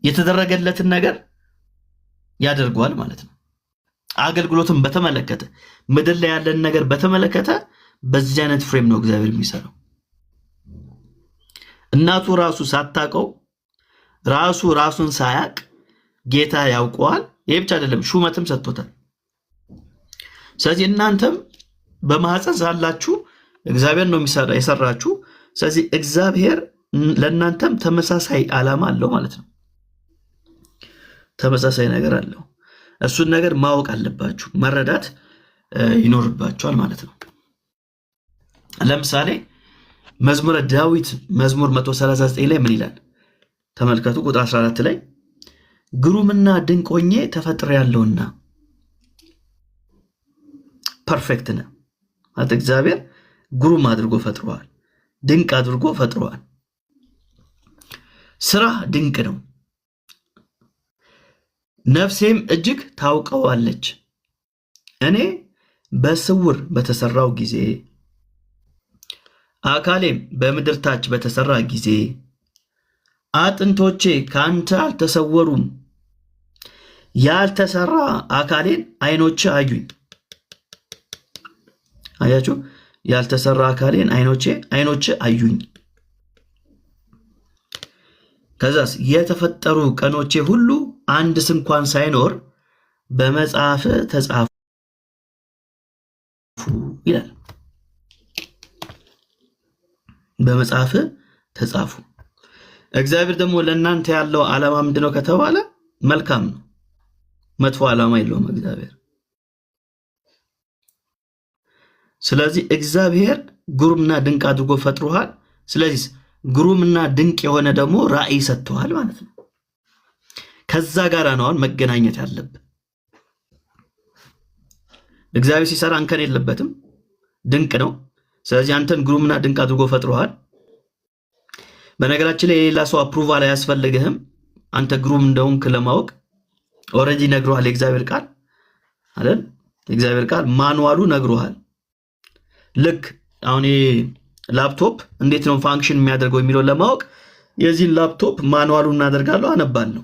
የተደረገለትን ነገር ያደርገዋል ማለት ነው። አገልግሎትን በተመለከተ ምድር ላይ ያለን ነገር በተመለከተ በዚህ አይነት ፍሬም ነው እግዚአብሔር የሚሰራው። እናቱ ራሱ ሳታውቀው ራሱን ሳያቅ ጌታ ያውቀዋል። ይሄ ብቻ አይደለም፣ ሹመትም ሰጥቶታል። ስለዚህ እናንተም በማህፀን ሳላችሁ እግዚአብሔር ነው የሰራችሁ። ስለዚህ እግዚአብሔር ለእናንተም ተመሳሳይ ዓላማ አለው ማለት ነው። ተመሳሳይ ነገር አለው። እሱን ነገር ማወቅ አለባችሁ፣ መረዳት ይኖርባችኋል ማለት ነው። ለምሳሌ መዝሙረ ዳዊት መዝሙር 139 ላይ ምን ይላል? ተመልከቱ። ቁጥር 14 ላይ ግሩምና ድንቅ ሆኜ ተፈጥሬያለሁና። ፐርፌክት ነህ ማለት እግዚአብሔር ግሩም አድርጎ ፈጥሯል፣ ድንቅ አድርጎ ፈጥሯል። ስራ ድንቅ ነው። ነፍሴም እጅግ ታውቀዋለች። እኔ በስውር በተሰራው ጊዜ አካሌም በምድር ታች በተሰራ ጊዜ አጥንቶቼ ካንተ አልተሰወሩም። ያልተሰራ አካሌን አይኖቼ አዩኝ። አያችሁ፣ ያልተሰራ አካሌን አይኖቼ አዩኝ። ከዛስ የተፈጠሩ ቀኖቼ ሁሉ አንድስ እንኳን ሳይኖር በመጽሐፍ ተጻፉ ይላል። በመጽሐፍ ተጻፉ። እግዚአብሔር ደግሞ ለእናንተ ያለው ዓላማ ምንድነው ከተባለ መልካም ነው። መጥፎ ዓላማ የለውም እግዚአብሔር። ስለዚህ እግዚአብሔር ግሩምና ድንቅ አድርጎ ፈጥሮሃል። ስለዚህ ግሩምና ድንቅ የሆነ ደግሞ ራእይ ሰጥቷል ማለት ነው። ከዛ ጋር ነው መገናኘት ያለብን። እግዚአብሔር ሲሰራ አንከን የለበትም፣ ድንቅ ነው። ስለዚህ አንተን ግሩምና ድንቅ አድርጎ ፈጥሮሃል። በነገራችን ላይ የሌላ ሰው አፕሩቫል አያስፈልግህም። አንተ ግሩም እንደሆንክ ለማወቅ ኦልሬዲ ነግሮሃል የእግዚአብሔር ቃል አይደል? የእግዚአብሔር ቃል ማኑዋሉ ነግሮሃል። ልክ አሁን ላፕቶፕ እንዴት ነው ፋንክሽን የሚያደርገው የሚለውን ለማወቅ የዚህን ላፕቶፕ ማኑዋሉን እናደርጋለሁ፣ አነባለሁ።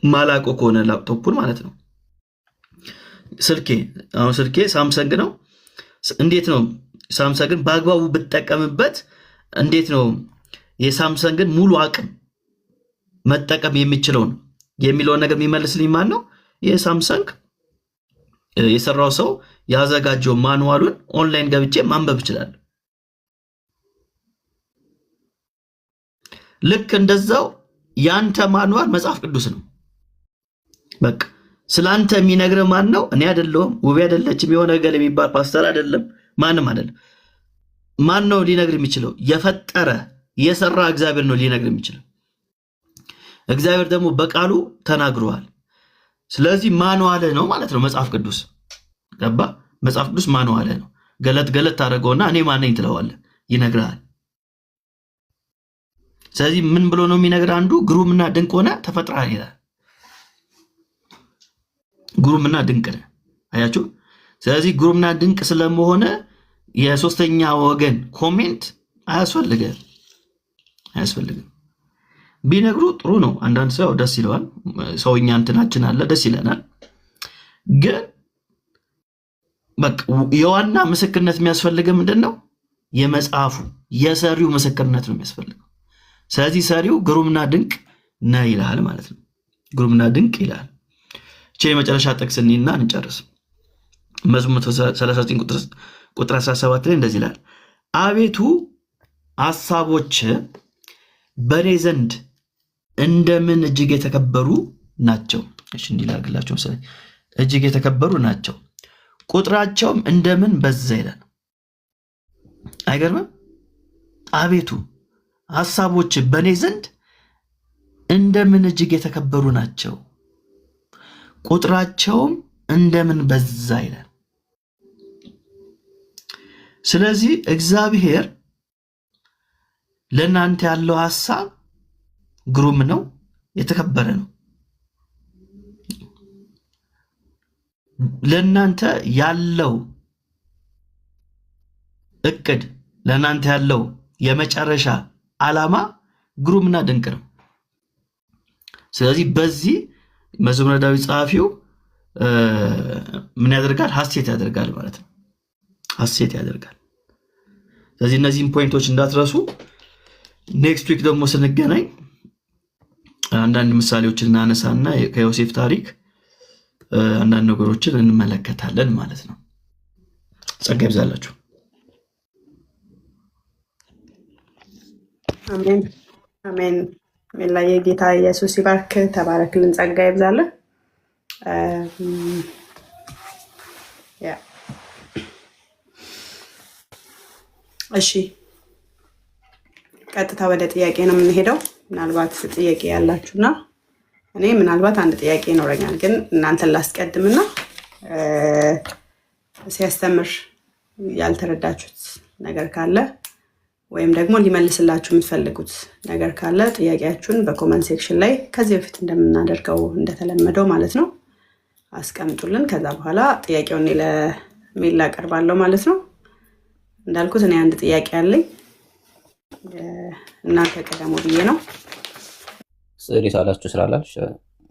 ማላቆ ከሆነ ላፕቶፑን ማለት ነው። ስልኬ ሳምሰንግ ነው። እንዴት ነው ሳምሰንግን በአግባቡ ብትጠቀምበት እንዴት ነው የሳምሰንግን ሙሉ አቅም መጠቀም የሚችለውን የሚለውን ነገር የሚመልስልኝ ማን ነው? የሳምሰንግ የሰራው ሰው ያዘጋጀው ማኑዋሉን ኦንላይን ገብቼ ማንበብ ይችላል። ልክ እንደዛው ያንተ ማንዋል መጽሐፍ ቅዱስ ነው። በቃ ስላንተ የሚነግር ማን ነው? እኔ አይደለሁም፣ ውቤ አይደለችም፣ የሆነ ገል የሚባል ፓስተር አይደለም፣ ማንም አይደለም። ማን ነው ሊነግር የሚችለው? የፈጠረ የሰራ እግዚአብሔር ነው ሊነግር የሚችለው። እግዚአብሔር ደግሞ በቃሉ ተናግሯል። ስለዚህ ማንዋል ነው ማለት ነው መጽሐፍ ቅዱስ። ገባ? መጽሐፍ ቅዱስ ማንዋል ነው። ገለጥ ገለጥ ታደርገውና እኔ ማን ነኝ ትለዋለህ፣ ይነግራል። ስለዚህ ምን ብሎ ነው የሚነግር? አንዱ ግሩምና ድንቅ ሆነ ተፈጥሯል ይላል። ግሩምና ድንቅ ነው። አያችሁ? ስለዚህ ግሩምና ድንቅ ስለመሆነ የሶስተኛ ወገን ኮሜንት አያስፈልግም። ቢነግሩ ጥሩ ነው። አንዳንድ ሰው ደስ ይለዋል። ሰውኛ እንትናችን አለ፣ ደስ ይለናል። ግን በቃ የዋና ምስክርነት የሚያስፈልገው ምንድነው? የመጽሐፉ የሰሪው ምስክርነት ነው የሚያስፈልገው። ስለዚህ ሰሪው ግሩምና ድንቅ ነው ይላል ማለት ነው። ግሩምና ድንቅ ይላል። እቺ የመጨረሻ ጥቅስ እንይና እንጨርስ። መዝሙር 139 ቁጥር 17 ላይ እንደዚህ ይላል፣ አቤቱ ሐሳቦች በኔ ዘንድ እንደምን እጅግ የተከበሩ ናቸው። እሺ እንዲላርግላችሁ መሰለኝ። እጅግ የተከበሩ ናቸው፣ ቁጥራቸውም እንደምን በዛ ይላል። አይገርምም? አቤቱ ሐሳቦች በኔ ዘንድ እንደምን እጅግ የተከበሩ ናቸው፣ ቁጥራቸውም እንደምን በዛ ይላል። ስለዚህ እግዚአብሔር ለእናንተ ያለው ሐሳብ ግሩም ነው፣ የተከበረ ነው። ለእናንተ ያለው እቅድ፣ ለእናንተ ያለው የመጨረሻ ዓላማ ግሩምና ድንቅ ነው። ስለዚህ በዚህ መዝሙረ ዳዊት ጸሐፊው ምን ያደርጋል? ሐሴት ያደርጋል ማለት ነው። ሐሴት ያደርጋል። ስለዚህ እነዚህን ፖይንቶች እንዳትረሱ። ኔክስት ዊክ ደግሞ ስንገናኝ አንዳንድ ምሳሌዎችን እናነሳና ከዮሴፍ ታሪክ አንዳንድ ነገሮችን እንመለከታለን ማለት ነው። ጸጋ ይብዛላችሁ። አሜን አሜን። ሜላዬ ጌታ ኢየሱስ ይባርክ። ተባረክልን። ጸጋ ይብዛልን። እሺ ቀጥታ ወደ ጥያቄ ነው የምንሄደው። ምናልባት ጥያቄ ያላችሁና እኔ ምናልባት አንድ ጥያቄ ይኖረኛል፣ ግን እናንተን ላስቀድምና ሲያስተምር ያልተረዳችሁት ነገር ካለ ወይም ደግሞ ሊመልስላችሁ የምትፈልጉት ነገር ካለ ጥያቄያችሁን በኮመንት ሴክሽን ላይ ከዚህ በፊት እንደምናደርገው እንደተለመደው ማለት ነው አስቀምጡልን። ከዛ በኋላ ጥያቄውን ለሜላ አቀርባለሁ ማለት ነው። እንዳልኩት እኔ አንድ ጥያቄ አለኝ፣ እናንተ ቀደሙ ብዬ ነው። ስዕል ሳላችሁ ስላላልሽ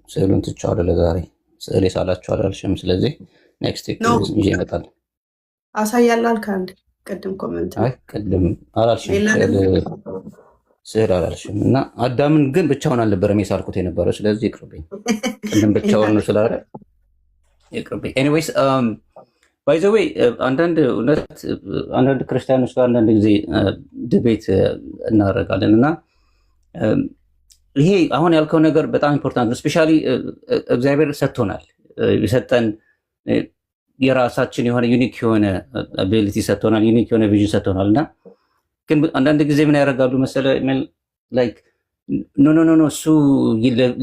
ስዕሉን ትቻለሁ ለዛሬ። ስዕል ሳላችሁ አላልሽም። ስለዚህ ኔክስት ዊክ ይዤ እመጣለሁ። አሳያለሁ አልክ አንድ ቅድም ኮሜንት። አይ ቅድም አላልሽም፣ ስዕል አላልሽም። እና አዳምን ግን ብቻውን አልነበረም የሳልኩት የነበረው። ስለዚህ ይቅርብኝ። ቅድም ብቻውን ነው ስላለ ይቅርብኝ። ኤኒዌይስ ባይ ዘ ዌይ አንዳንድ ክርስቲያኖች ጋር አንዳንድ ጊዜ ድቤት እናደርጋለን እና ይሄ አሁን ያልከው ነገር በጣም ኢምፖርታንት ነው። ስፔሻሊ እግዚአብሔር ሰጥቶናል፣ የሰጠን የራሳችን የሆነ ዩኒክ የሆነ አቢሊቲ ሰጥቶናል፣ ዩኒክ የሆነ ቪዥን ሰጥቶናል። እና ግን አንዳንድ ጊዜ ምን ያደርጋሉ መሰለ ላይክ ኖ እሱ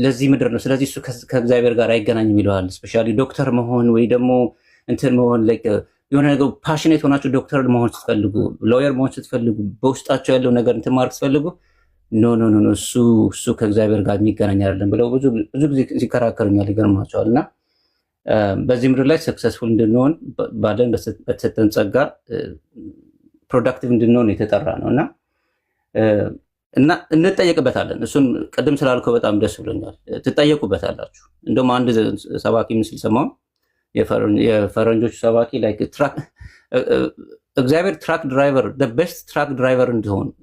ለዚህ ምድር ነው፣ ስለዚህ እሱ ከእግዚአብሔር ጋር አይገናኝም ይለዋል። ስፔሻሊ ዶክተር መሆን ወይ ደግሞ እንትን መሆን ላይክ የሆነ ነገር ፓሽኔት ሆናችሁ ዶክተር መሆን ስትፈልጉ፣ ሎየር መሆን ስትፈልጉ፣ በውስጣቸው ያለው ነገር እንትን ማድረግ ስትፈልጉ ኖ እሱ ከእግዚአብሔር ጋር የሚገናኝ አይደለም ብለው ብዙ ጊዜ ሲከራከሩኛል። ይገርማቸዋል። እና በዚህ ምድር ላይ ሰክሰስፉል እንድንሆን ባለን በተሰጠን ጸጋ ፕሮዳክቲቭ እንድንሆን የተጠራ ነው እና እንጠየቅበታለን። እሱን ቅድም ስላልከው በጣም ደስ ብሎኛል። ትጠየቁበታላችሁ። እንደውም አንድ ሰባኪ ምስል ሰማሁ። የፈረንጆቹ ሰባኪ ላይክ እግዚአብሔር ትራክ ድራይቨር ቤስት ትራክ ድራይቨር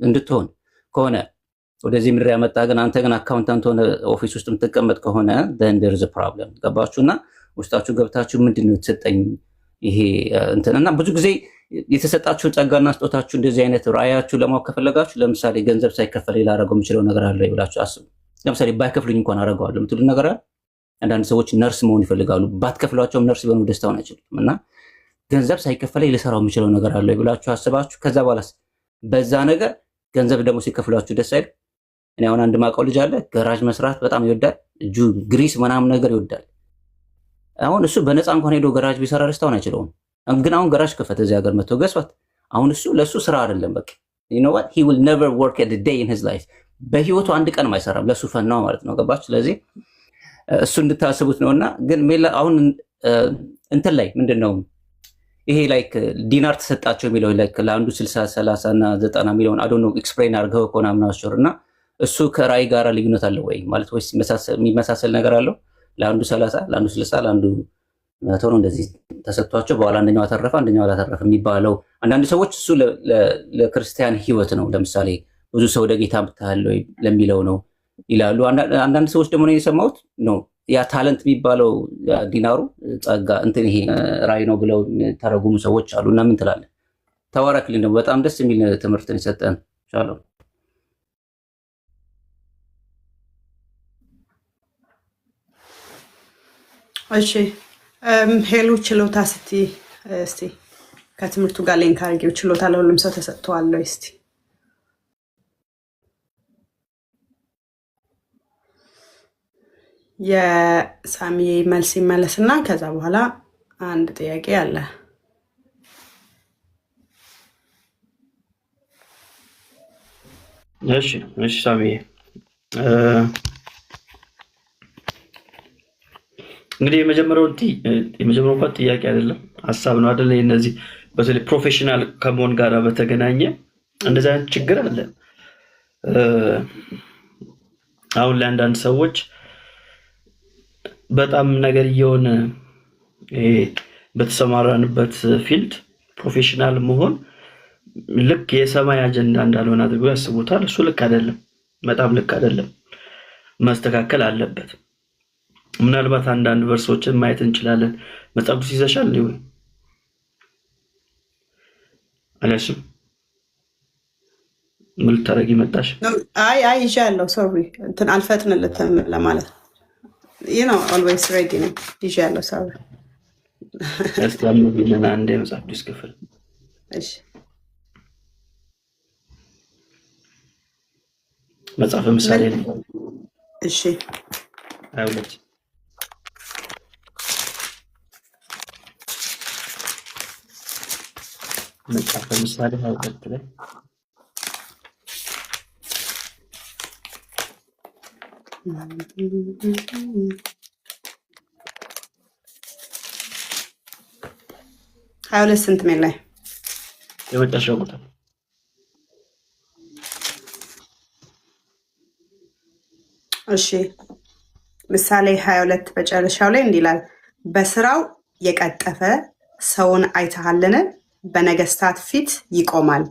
እንድትሆን ከሆነ ወደዚህ ምድር ያመጣ ግን አንተ ግን አካውንታንት ሆነ ኦፊስ ውስጥ የምትቀመጥ ከሆነ then there is a problem። ገባችሁና ውስጣችሁ ገብታችሁ ምንድነው የተሰጠኝ ይሄ እንትን እና ብዙ ጊዜ የተሰጣችሁ ጸጋና ስጦታችሁ እንደዚህ አይነት ራእያችሁ ለማወቅ ከፈለጋችሁ ለምሳሌ ገንዘብ ሳይከፈል ላደረገው የምችለው ነገር አለ ብላችሁ አስቡ። ለምሳሌ ባይከፍሉኝ እንኳን አደርገዋለሁ የምትሉ ነገር አለ። አንዳንድ ሰዎች ነርስ መሆን ይፈልጋሉ። ባትከፍሏቸውም ነርስ ቢሆኑ ደስታውን አይችሉም። እና ገንዘብ ሳይከፈለኝ ልሰራው የምችለው ነገር አለ ብላችሁ አስባችሁ ከዛ በኋላ በዛ ነገር ገንዘብ ደግሞ ሲከፍሏችሁ ደስ አይል። እኔ አሁን አንድ ማውቀው ልጅ አለ ገራጅ መስራት በጣም ይወዳል። እጁ ግሪስ ምናምን ነገር ይወዳል። አሁን እሱ በነፃ እንኳን ሄዶ ገራጅ ቢሰራ ደስታውን አይችለውም። ግን አሁን ገራጅ ከፈተ እዚህ ሀገር መጥቶ ገዝቷት። አሁን እሱ ለሱ ስራ አይደለም በቃ you know what he will never work a day in his life በህይወቱ አንድ ቀን አይሰራም። ለሱ ፈናው ማለት ነው። ገባችሁ? ስለዚህ እሱ እንድታስቡት ነውና ግን አሁን እንትን ላይ ምንድነው ይሄ ላይክ ዲናር ተሰጣቸው የሚለው ላይክ ለአንዱ 60 30 እና 90 ሚሊዮን አይ ዶንት ኖ ኤክስፕሌን አድርገው ከሆነ አምናሽር እና እሱ ከራይ ጋር ልዩነት አለው ወይ ማለት ወይስ የሚመሳሰል ነገር አለው? ለአንዱ 30 ለአንዱ 60 ለአንዱ 100 ነው እንደዚህ ተሰጥቷቸው በኋላ አንደኛው አተረፈ አንደኛው አላተረፈ የሚባለው። አንዳንድ ሰዎች እሱ ለክርስቲያን ህይወት ነው ለምሳሌ ብዙ ሰው ወደ ጌታ ብታለው ለሚለው ነው ይላሉ። አንዳንድ ሰዎች ደግሞ ነው የሰማሁት ነው ያ ታለንት የሚባለው ዲናሩ ጸጋ እንትን ይሄ ራይ ነው ብለው ተረጉሙ ሰዎች አሉና ምን ትላለህ? ተባረክልኝ። ደግሞ በጣም ደስ የሚል ትምህርትን ይሰጠን። ሻሎም። እሺ ሄሎ ችሎታ እስቲ ከትምህርቱ ጋር ሊንክ አድርጌው ችሎታ ለሁሉም ሰው ተሰጥቷል ወይ? እስቲ የሳሚ መልስ ይመለስና ከዛ በኋላ አንድ ጥያቄ አለ። እሺ ሳሚ እንግዲህ የመጀመሪያው እንኳን ጥያቄ አይደለም ሐሳብ ነው አይደል? እነዚህ በተለይ ፕሮፌሽናል ከመሆን ጋር በተገናኘ እንደዛ አይነት ችግር አለ። አሁን ለአንዳንድ ሰዎች በጣም ነገር እየሆነ በተሰማራንበት ፊልድ ፕሮፌሽናል መሆን ልክ የሰማይ አጀንዳ እንዳልሆነ አድርገው ያስቡታል። እሱ ልክ አይደለም፣ በጣም ልክ አይደለም፣ መስተካከል አለበት። ምናልባት አንዳንድ ቨርሶችን ማየት እንችላለን። መጽሐፍ ቅዱስ ይዘሻል ነው አለሽም? ምን ልታረጊ መጣሽ? አይ ይዣለሁ። ሶሪ እንትን አልፈጥንልትም ለማለት you know always ready ነው። ይዣለሁ። ሶሪ እስቲ አምቢልና አንዴ መጽሐፍ ቅዱስ ክፍል እሺ መጽሐፈ ምሳሌ ነው። እሺ አይውለት መጽሐፈ ምሳሌ አይውለት ላይ ሀያ ስንት ሜል ላይ የመጨረሻው ቁጥር እሺ ምሳሌ 22 በጨረሻው ላይ እንዲህ ይላል፣ በስራው የቀጠፈ ሰውን አይተሃልን? በነገስታት ፊት ይቆማል፣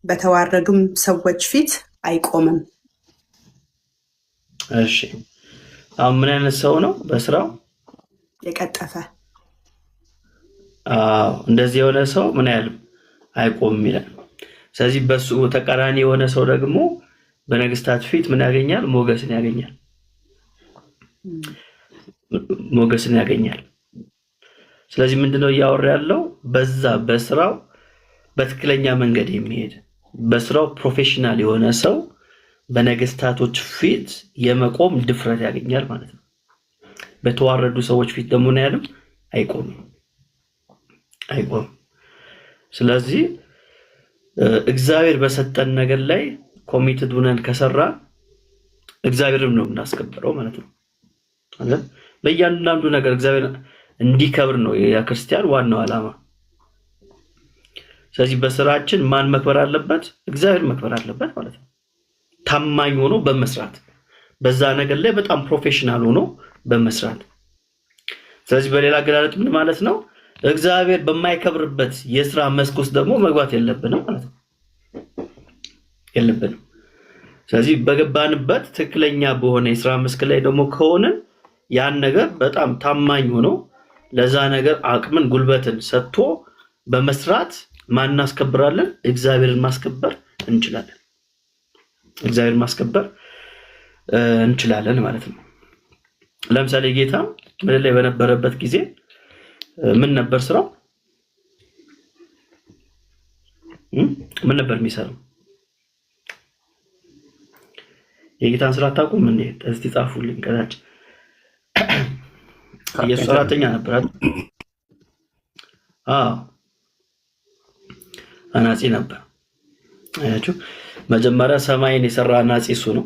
በተዋረዱም ሰዎች ፊት አይቆምም። እሺ አሁን ምን አይነት ሰው ነው በስራው የቀጠፈ? እንደዚህ የሆነ ሰው ምን ያህልም አይቆምም ይላል። ስለዚህ በሱ ተቃራኒ የሆነ ሰው ደግሞ በነገስታት ፊት ምን ያገኛል? ሞገስን ያገኛል። ሞገስን ያገኛል። ስለዚህ ምንድነው እያወራ ያለው? በዛ በስራው በትክክለኛ መንገድ የሚሄድ በስራው ፕሮፌሽናል የሆነ ሰው በነገስታቶች ፊት የመቆም ድፍረት ያገኛል ማለት ነው። በተዋረዱ ሰዎች ፊት ደግሞ ነው ያለው አይቆምም። ስለዚህ እግዚአብሔር በሰጠን ነገር ላይ ኮሚትድ ሆነን ከሰራ እግዚአብሔርም ነው የምናስከብረው ማለት ነው። አይደል? በእያንዳንዱ ነገር እግዚአብሔር እንዲከብር ነው የክርስቲያን ዋናው ዓላማ። ስለዚህ በስራችን ማን መክበር አለበት? እግዚአብሔር መክበር አለበት ማለት ነው። ታማኝ ሆኖ በመስራት በዛ ነገር ላይ በጣም ፕሮፌሽናል ሆኖ በመስራት። ስለዚህ በሌላ አገላለጥ ምን ማለት ነው? እግዚአብሔር በማይከብርበት የሥራ መስክ ውስጥ ደግሞ መግባት የለብንም ማለት ነው። የለብንም። ስለዚህ በገባንበት ትክክለኛ በሆነ የሥራ መስክ ላይ ደግሞ ከሆነ ያን ነገር በጣም ታማኝ ሆኖ ለዛ ነገር አቅምን ጉልበትን ሰጥቶ በመስራት ማን እናስከብራለን? እግዚአብሔርን ማስከበር እንችላለን። እግዚአብሔርን ማስከበር እንችላለን ማለት ነው። ለምሳሌ ጌታ ምድር ላይ በነበረበት ጊዜ ምን ነበር ስራው? ምን ነበር የሚሰራው? የጌታን ስራ አታውቁም እንዴ? እስቲ ጻፉልኝ ከታች። ኢየሱስ ሰራተኛ ነበር አይደል? አናጺ ነበር። አያችሁ፣ መጀመሪያ ሰማይን የሰራ አናጺ እሱ ነው።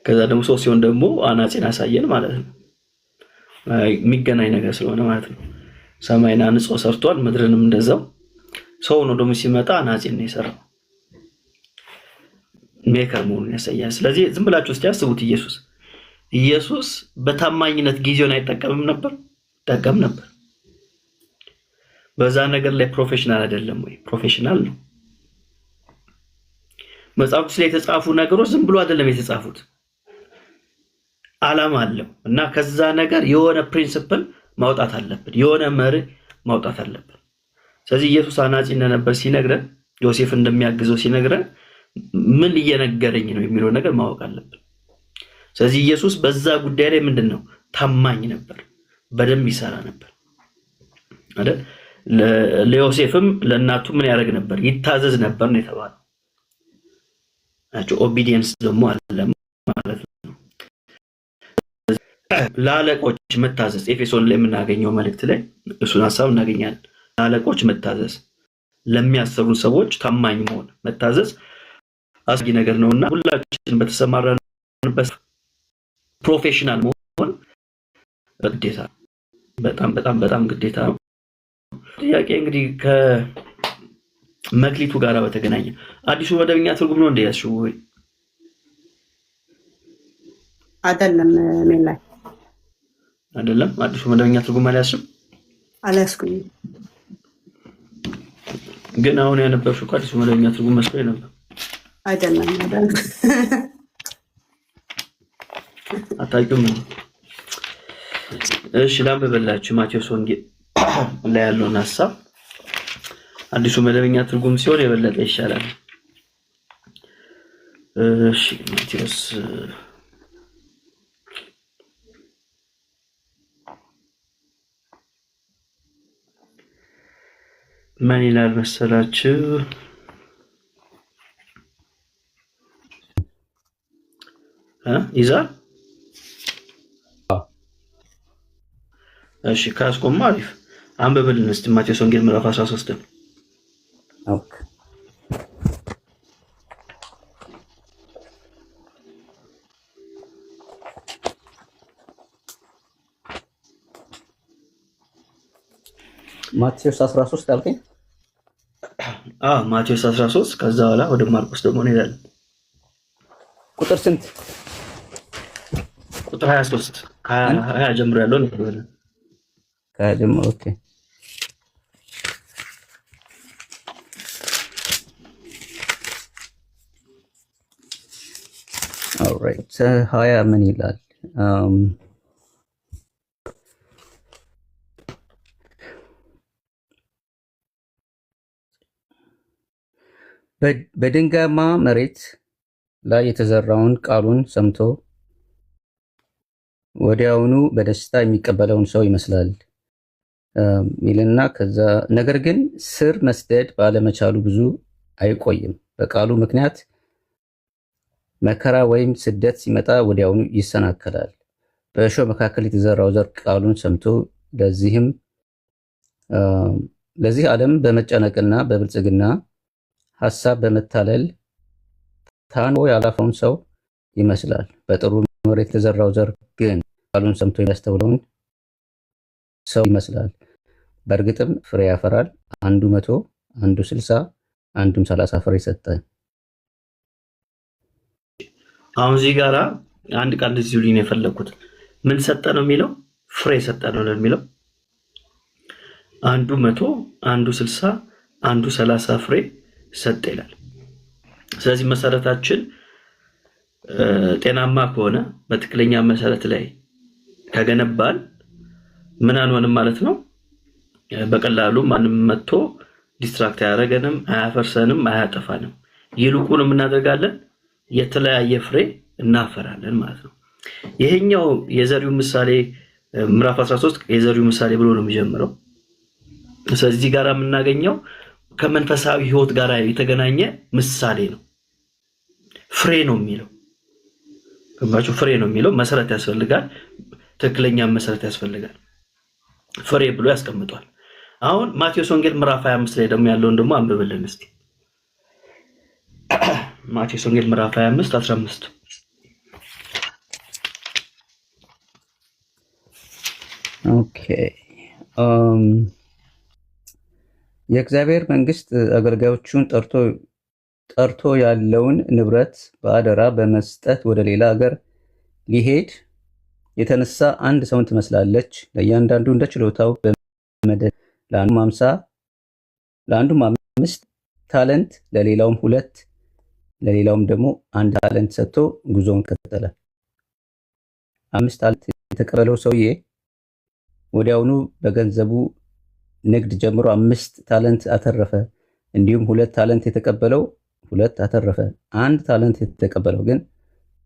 ከዛ ደግሞ ሰው ሲሆን ደግሞ አናጺን አሳየን ማለት ነው። የሚገናኝ ነገር ስለሆነ ማለት ነው። ሰማይን አንጾ ሰርቷል፣ ምድርንም እንደዛው። ሰው ነው ደግሞ ሲመጣ አናጺን ነው የሰራው። ሜከር መሆኑን ያሳያል። ስለዚህ ዝም ብላችሁ እስቲ አስቡት። ኢየሱስ በታማኝነት ጊዜውን አይጠቀምም ነበር? ይጠቀም ነበር። በዛ ነገር ላይ ፕሮፌሽናል አይደለም ወይ? ፕሮፌሽናል ነው። መጽሐፍ ቅዱስ ላይ የተጻፉ ነገሮች ዝም ብሎ አይደለም የተጻፉት፣ ዓላማ አለው እና ከዛ ነገር የሆነ ፕሪንሲፕል ማውጣት አለብን፣ የሆነ መርህ ማውጣት አለብን። ስለዚህ ኢየሱስ አናጺ እንደነበር ሲነግረን፣ ዮሴፍ እንደሚያግዘው ሲነግረን ምን እየነገረኝ ነው የሚለው ነገር ማወቅ አለብን። ስለዚህ ኢየሱስ በዛ ጉዳይ ላይ ምንድነው? ታማኝ ነበር፣ በደንብ ይሰራ ነበር አይደል? ለዮሴፍም ለእናቱ ምን ያደርግ ነበር? ይታዘዝ ነበር ነው የተባለው። ኦቢዲየንስ ደግሞ አለ ማለት ነው። ለአለቆች መታዘዝ ኤፌሶን ላይ የምናገኘው መልእክት ላይ እሱን ሐሳብ እናገኛለን። ለአለቆች መታዘዝ፣ ለሚያሰሩ ሰዎች ታማኝ መሆን፣ መታዘዝ አስጊ ነገር ነውና ሁላችን በተሰማራንበት ፕሮፌሽናል መሆን ግዴታ፣ በጣም በጣም በጣም ግዴታ ነው። ጥያቄ እንግዲህ ከመክሊቱ ጋር በተገናኘ አዲሱ መደበኛ ትርጉም ነው እንደ ያስሽው ወይ አይደለም? ምን ላይ አይደለም? አዲሱ መደበኛ ትርጉም አልያዝኩም። ግን አሁን ያነበብሽው እኮ አዲሱ መደበኛ ትርጉም መስሎኝ ነበር። አይደለም? አታውቂውም? እሺ ላንብብላችሁ ማቴዎስ ወንጌል ላይ ያለውን ሐሳብ። አዲሱ መደበኛ ትርጉም ሲሆን የበለጠ ይሻላል። እሺ ማቴዎስ ምን ይላል መሰላችሁ? ይዛል። እሺ ካስቆማ አሪፍ። አንብብልን እስቲ ማቴዎስ ወንጌል ምዕራፍ 13 ነው። ኦኬ ማቴዎስ 13 አልከኝ? ማቴዎስ 13 ከዛ በኋላ ወደ ማርቆስ ደግሞ እንሄዳለን። ቁጥር ስንት? ቁጥር 23 ከ20 ጀምሮ ያለው ነው። ከጀምሮ ኦኬ። ኦልራይት 20 ምን ይላል? በድንጋያማ መሬት ላይ የተዘራውን ቃሉን ሰምቶ ወዲያውኑ በደስታ የሚቀበለውን ሰው ይመስላል ሚልና ከዛ ነገር ግን ስር መስደድ ባለመቻሉ ብዙ አይቆይም። በቃሉ ምክንያት መከራ ወይም ስደት ሲመጣ ወዲያውኑ ይሰናከላል። በእሾህ መካከል የተዘራው ዘር ቃሉን ሰምቶ ለዚህ ዓለም በመጨነቅና በብልጽግና ሐሳብ በመታለል ታንቦ ያላፈውን ሰው ይመስላል። በጥሩ መሬት የተዘራው ዘር ግን ቃሉን ሰምቶ የሚያስተውለውን ሰው ይመስላል። በእርግጥም ፍሬ ያፈራል። 100፣ 60፣ 30 ፍሬ ሰጠ። አሁን እዚህ ጋራ አንድ ቃል እዚሁ ላይ ነው የፈለኩት። ምን ሰጠ ነው የሚለው? ፍሬ ሰጠ ነው የሚለው። 100፣ 60፣ 30 ፍሬ ሰጠ ይላል። ስለዚህ መሰረታችን ጤናማ ከሆነ በትክክለኛ መሰረት ላይ ከገነባል ምን አንሆንም ማለት ነው። በቀላሉ ማንም መጥቶ ዲስትራክት አያደርገንም፣ አያፈርሰንም፣ አያጠፋንም። ይልቁንም እናደርጋለን የተለያየ ፍሬ እናፈራለን ማለት ነው። ይሄኛው የዘሪው ምሳሌ ምዕራፍ 13 የዘሪው ምሳሌ ብሎ ነው የሚጀምረው። ስለዚህ ጋር የምናገኘው ከመንፈሳዊ ህይወት ጋር የተገናኘ ምሳሌ ነው። ፍሬ ነው የሚለው ከማችሁ ፍሬ ነው የሚለው መሰረት ያስፈልጋል። ትክክለኛ መሰረት ያስፈልጋል። ፍሬ ብሎ ያስቀምጧል። አሁን ማቴዎስ ወንጌል ምዕራፍ 25 ላይ ደግሞ ያለውን ደግሞ አንብብልን እስቲ። ማቴዎስ ወንጌል ምዕራፍ 25 15 ኦኬ የእግዚአብሔር መንግስት አገልጋዮቹን ጠርቶ ያለውን ንብረት በአደራ በመስጠት ወደ ሌላ ሀገር ሊሄድ የተነሳ አንድ ሰውን ትመስላለች። ለእያንዳንዱ እንደ ችሎታው በመደብ ለአንዱም 5 ታለንት፣ ለሌላውም 2፣ ለሌላውም ደግሞ 1 ታለንት ሰጥቶ ጉዞውን ቀጠለ። 5 ታለንት የተቀበለው ሰውዬ ወዲያውኑ በገንዘቡ ንግድ ጀምሮ 5 ታለንት አተረፈ። እንዲሁም 2 ታለንት የተቀበለው 2 አተረፈ። 1 ታለንት የተቀበለው ግን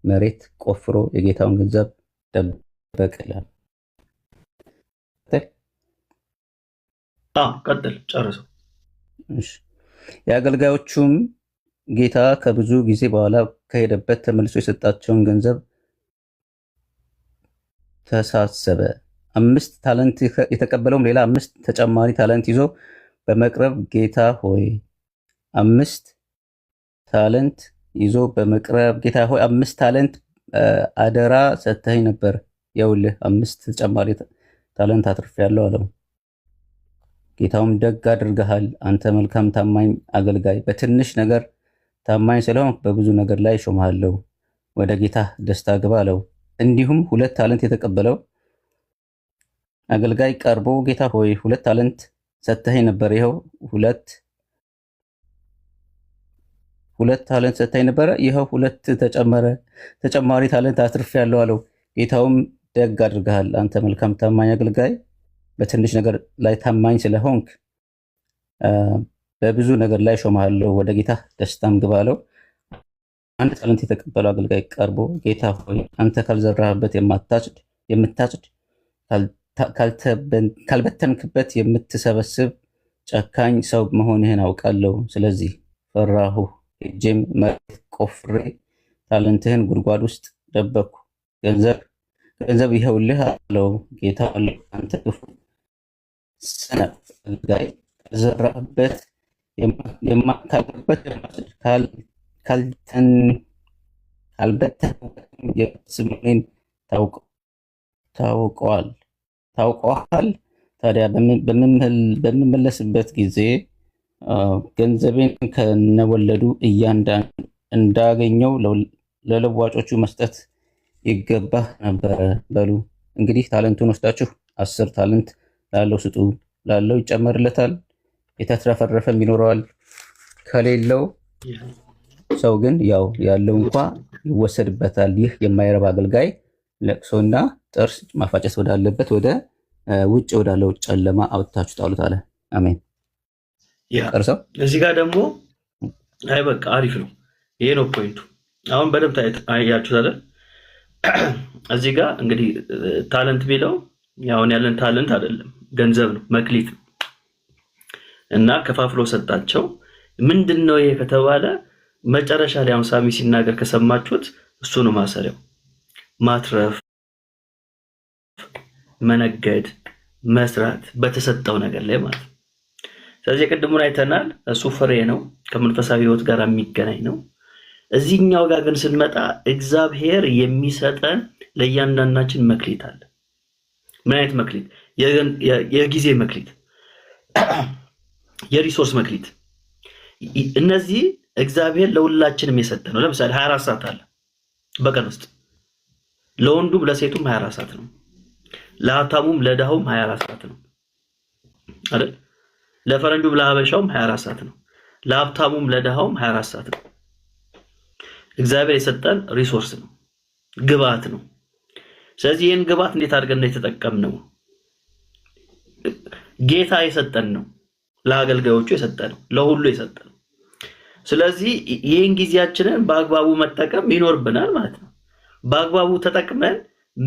መሬት ቆፍሮ የጌታውን ገንዘብ ደበቀ ይላል። ቀጥል ጨርሰው። የአገልጋዮቹም ጌታ ከብዙ ጊዜ በኋላ ከሄደበት ተመልሶ የሰጣቸውን ገንዘብ ተሳሰበ። 5 ታለንት የተቀበለውም ሌላ 5 ተጨማሪ ታለንት ይዞ በመቅረብ ጌታ ሆይ 5 ታለንት ይዞ በመቅረብ ጌታ ሆይ 5 ታለንት አደራ ሰጥተኸኝ ነበር፣ ይኸውልህ 5 ተጨማሪ ታለንት አትርፌያለሁ አለው። ጌታውም ደግ አድርገሃል፣ አንተ መልካም ታማኝ አገልጋይ፣ በትንሽ ነገር ታማኝ ስለሆንክ በብዙ ነገር ላይ እሾምሃለሁ፣ ወደ ጌታ ደስታ ግባ አለው። እንዲሁም 2 ታለንት የተቀበለው አገልጋይ ቀርቦ ጌታ ሆይ 2 ታለንት ሰጥተኸኝ ነበር፣ ይኸው 2 ታለንት ሰጥተኸኝ ነበር፣ ይኸው 2 ተጨማሪ ታለንት አትርፌያለሁ አለው። ጌታውም ደግ አድርገሃል፣ አንተ መልካም ታማኝ አገልጋይ፣ በትንሽ ነገር ላይ ታማኝ ስለሆንክ በብዙ ነገር ላይ እሾምሃለሁ፣ ወደ ጌታ ደስታም ግባ አለው። 1 ታለንት የተቀበለው አገልጋይ ቀርቦ ጌታ ሆይ አንተ ካልዘራህበት የምታጭድ ካልበተንክበት የምትሰበስብ ጨካኝ ሰው መሆንህን አውቃለሁ። ስለዚህ ፈራሁ፣ ሄጄም መሬት ቆፍሬ ታለንትህን ጉድጓድ ውስጥ ደበቅኩ። ገንዘብ ይኸውልህ አለው። ጌታ አንተ ክፉ ሰነፍ አገልጋይ፣ ካልዘራህበት ካልበተንክበት የምትስብ መሆኔን ታውቀዋል። ታዲያ በምመለስበት ጊዜ ገንዘቤን ከነወለዱ እንዳገኘው ለለዋጮቹ መስጠት ይገባህ ነበረ። በሉ እንግዲህ ታለንቱን ወስዳችሁ 10 ታለንት ላለው ስጡ፣ ላለው ይጨመርለታል፣ የተትረፈረፈም ይኖረዋል። ከሌለው ሰው ግን ያው ያለው እንኳ ይወሰድበታል። ይህ የማይረባ አገልጋይ ለቅሶና ጥርስ ማፋጨት ወዳለበት ወደ ውጭ ወዳለው ጨለማ አውጥታችሁ ጣሉት አለ። አሜን። ቀርሰው እዚህ ጋር ደግሞ አይ በቃ አሪፍ ነው። ይሄ ነው ፖይንቱ። አሁን በደንብ አያችሁት አይደል? እዚህ ጋር እንግዲህ ታለንት ቢለው አሁን ያለን ታለንት አይደለም፣ ገንዘብ ነው፣ መክሊት ነው። እና ከፋፍሎ ሰጣቸው። ምንድነው ይሄ ከተባለ መጨረሻ ላይ አሁን ሳሚ ሲናገር ከሰማችሁት እሱ ነው ማሰሪያው። ማትረፍ፣ መነገድ፣ መስራት በተሰጠው ነገር ላይ ማለት ነው። ስለዚህ ቅድሙን አይተናል። እሱ ፍሬ ነው፣ ከመንፈሳዊ ህይወት ጋር የሚገናኝ ነው። እዚህኛው ጋር ግን ስንመጣ እግዚአብሔር የሚሰጠን ለእያንዳንዳችን መክሊት አለ። ምን አይነት መክሊት? የጊዜ መክሊት፣ የሪሶርስ መክሊት። እነዚህ እግዚአብሔር ለሁላችንም የሰጠ ነው። ለምሳሌ 24 ሰዓት አለ በቀን ውስጥ። ለወንዱም ለሴቱም 24 ሰዓት ነው። ለሀብታሙም ለድሃውም 24 ሰዓት ነው አይደል? ለፈረንጁም ለሀበሻውም 24 ሰዓት ነው። ለሀብታሙም ለድሃውም 24 ሰዓት ነው። እግዚአብሔር የሰጠን ሪሶርስ ነው፣ ግብአት ነው። ስለዚህ ይህን ግብአት እንዴት አድርገን ነው የተጠቀምነው? ጌታ የሰጠን ነው፣ ለአገልጋዮቹ የሰጠን ነው፣ ለሁሉ የሰጠን ነው። ስለዚህ ይህን ጊዜያችንን በአግባቡ መጠቀም ይኖርብናል ማለት ነው። በአግባቡ ተጠቅመን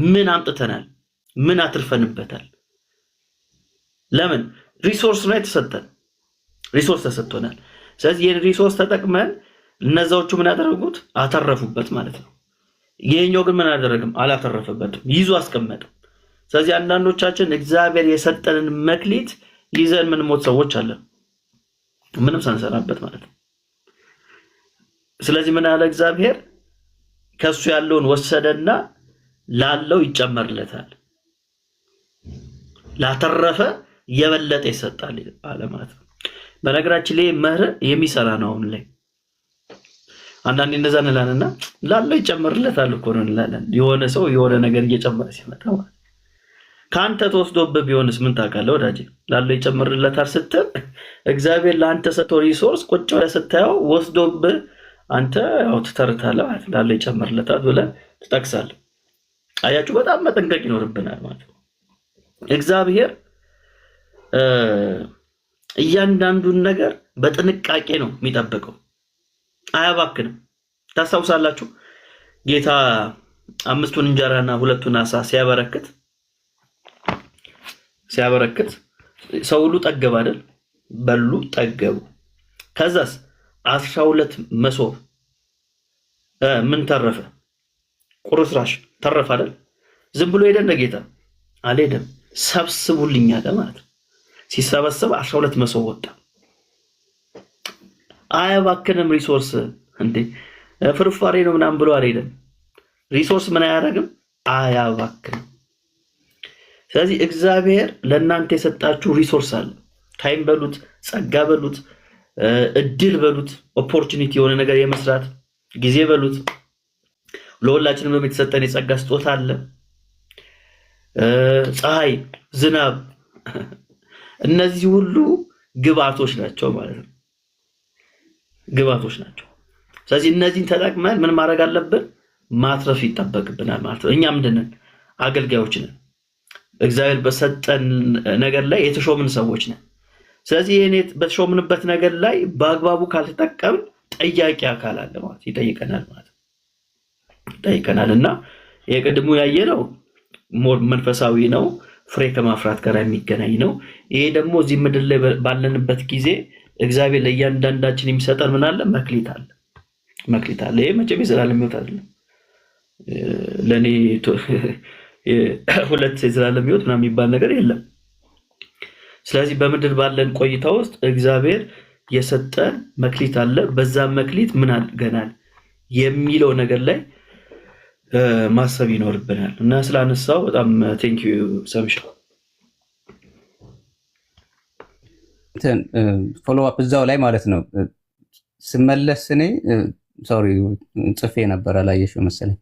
ምን አምጥተናል? ምን አትርፈንበታል? ለምን ሪሶርስ ነው የተሰጠን፣ ሪሶርስ ተሰጥቶናል። ስለዚህ ይህን ሪሶርስ ተጠቅመን እነዛዎቹ ምን ያደረጉት? አተረፉበት ማለት ነው። ይሄኛው ግን ምን አደረግም? አላተረፈበትም፣ ይዞ አስቀመጠው። ስለዚህ አንዳንዶቻችን እግዚአብሔር የሰጠንን መክሊት ይዘን ምን ሞት ሰዎች አለን፣ ምንም ሳንሰራበት ማለት ነው። ስለዚህ ምን አለ እግዚአብሔር? ከሱ ያለውን ወሰደና ላለው ይጨመርለታል፣ ላተረፈ የበለጠ ይሰጣል አለ ማለት ነው። በነገራችን ላይ መርህ የሚሰራ ነው። አሁን ላይ አንዳንዴ እንደዛ እንላለንና ላለው ይጨመርለታል እኮ ነው እንላለን። የሆነ ሰው የሆነ ነገር እየጨመረ ሲመጣ ማለት ካንተ ተወስዶብህ ቢሆንስ ምን ታውቃለህ ወዳጄ? ላለው ይጨመርለታል ስትል እግዚአብሔር ለአንተ ሰጥቶ ሪሶርስ ቁጭ ብለህ ስታየው ወስዶብህ አንተ ያው ትተርታለህ ማለት ነው። ላለው ይጨመርለታል ብለህ ትጠቅሳለህ። አያችሁ፣ በጣም መጠንቀቅ ይኖርብናል ማለት ነው። እግዚአብሔር እያንዳንዱን ነገር በጥንቃቄ ነው የሚጠብቀው፣ አያባክንም። ታስታውሳላችሁ ጌታ 5 እንጀራና 2 ዓሣ ሲያበረክት ሰው ሁሉ ጠገብ አይደል? በሉ ጠገቡ። ከዛስ 12 መሶብ ምን ተረፈ? ቁርስራሽ ተረፈ አይደል? ዝም ብሎ ሄደ እንደ ጌታ አልሄደም። ሰብስቡልኝ አለ ማለት ነው። ሲሰበሰብ 12 መሶብ ወጣ። አያባክንም ሪሶርስ። እንዴ ፍርፋሬ ነው ምናምን ብሎ አልሄደም። ሪሶርስ ምን አያደርግም? አያባክንም። ስለዚህ እግዚአብሔር ለእናንተ የሰጣችሁ ሪሶርስ አለ። ታይም በሉት፣ ጸጋ በሉት፣ እድል በሉት፣ ኦፖርቹኒቲ የሆነ ነገር የመስራት ጊዜ በሉት። ለሁላችንም ደግሞ የተሰጠን የጸጋ ስጦታ አለ። ፀሐይ፣ ዝናብ፣ እነዚህ ሁሉ ግብአቶች ናቸው ማለት ነው። ግብአቶች ናቸው። ስለዚህ እነዚህን ተጠቅመን ምን ማድረግ አለብን? ማትረፍ ይጠበቅብናል ማለት ነው። እኛ ምንድነን? አገልጋዮች ነን። እግዚአብሔር በሰጠን ነገር ላይ የተሾምን ሰዎች ነን። ስለዚህ ይሄን በተሾምንበት ነገር ላይ በአግባቡ ካልተጠቀምን ጠያቂ አካል አለ ማለት ይጠይቀናል ማለት ነው። ይጠይቀናልና የቅድሙ ያየነው ሞር መንፈሳዊ ነው፣ ፍሬ ከማፍራት ጋር የሚገናኝ ነው። ይሄ ደግሞ እዚህ ምድር ላይ ባለንበት ጊዜ እግዚአብሔር ለእያንዳንዳችን የሚሰጠን ምን አለ? መክሊት አለ። መክሊት አለ። ይሄ መቼም የዘላለም ሕይወት አይደለም። ለኔ 2 የዘላለም ሕይወት ምናምን የሚባል ነገር የለም። ስለዚህ በምድር ባለን ቆይታ ውስጥ እግዚአብሔር የሰጠን መክሊት አለ። በዛ መክሊት ምን አድርገናል የሚለው ነገር ላይ ማሰብ ይኖርብናል። እና ስላነሳው በጣም ቴንክ ዩ ሰምሻ። ፎሎ አፕ እዛው ላይ ማለት ነው ስመለስ እኔ ሶሪ ጽፌ ነበር አላየሽው መሰለኝ።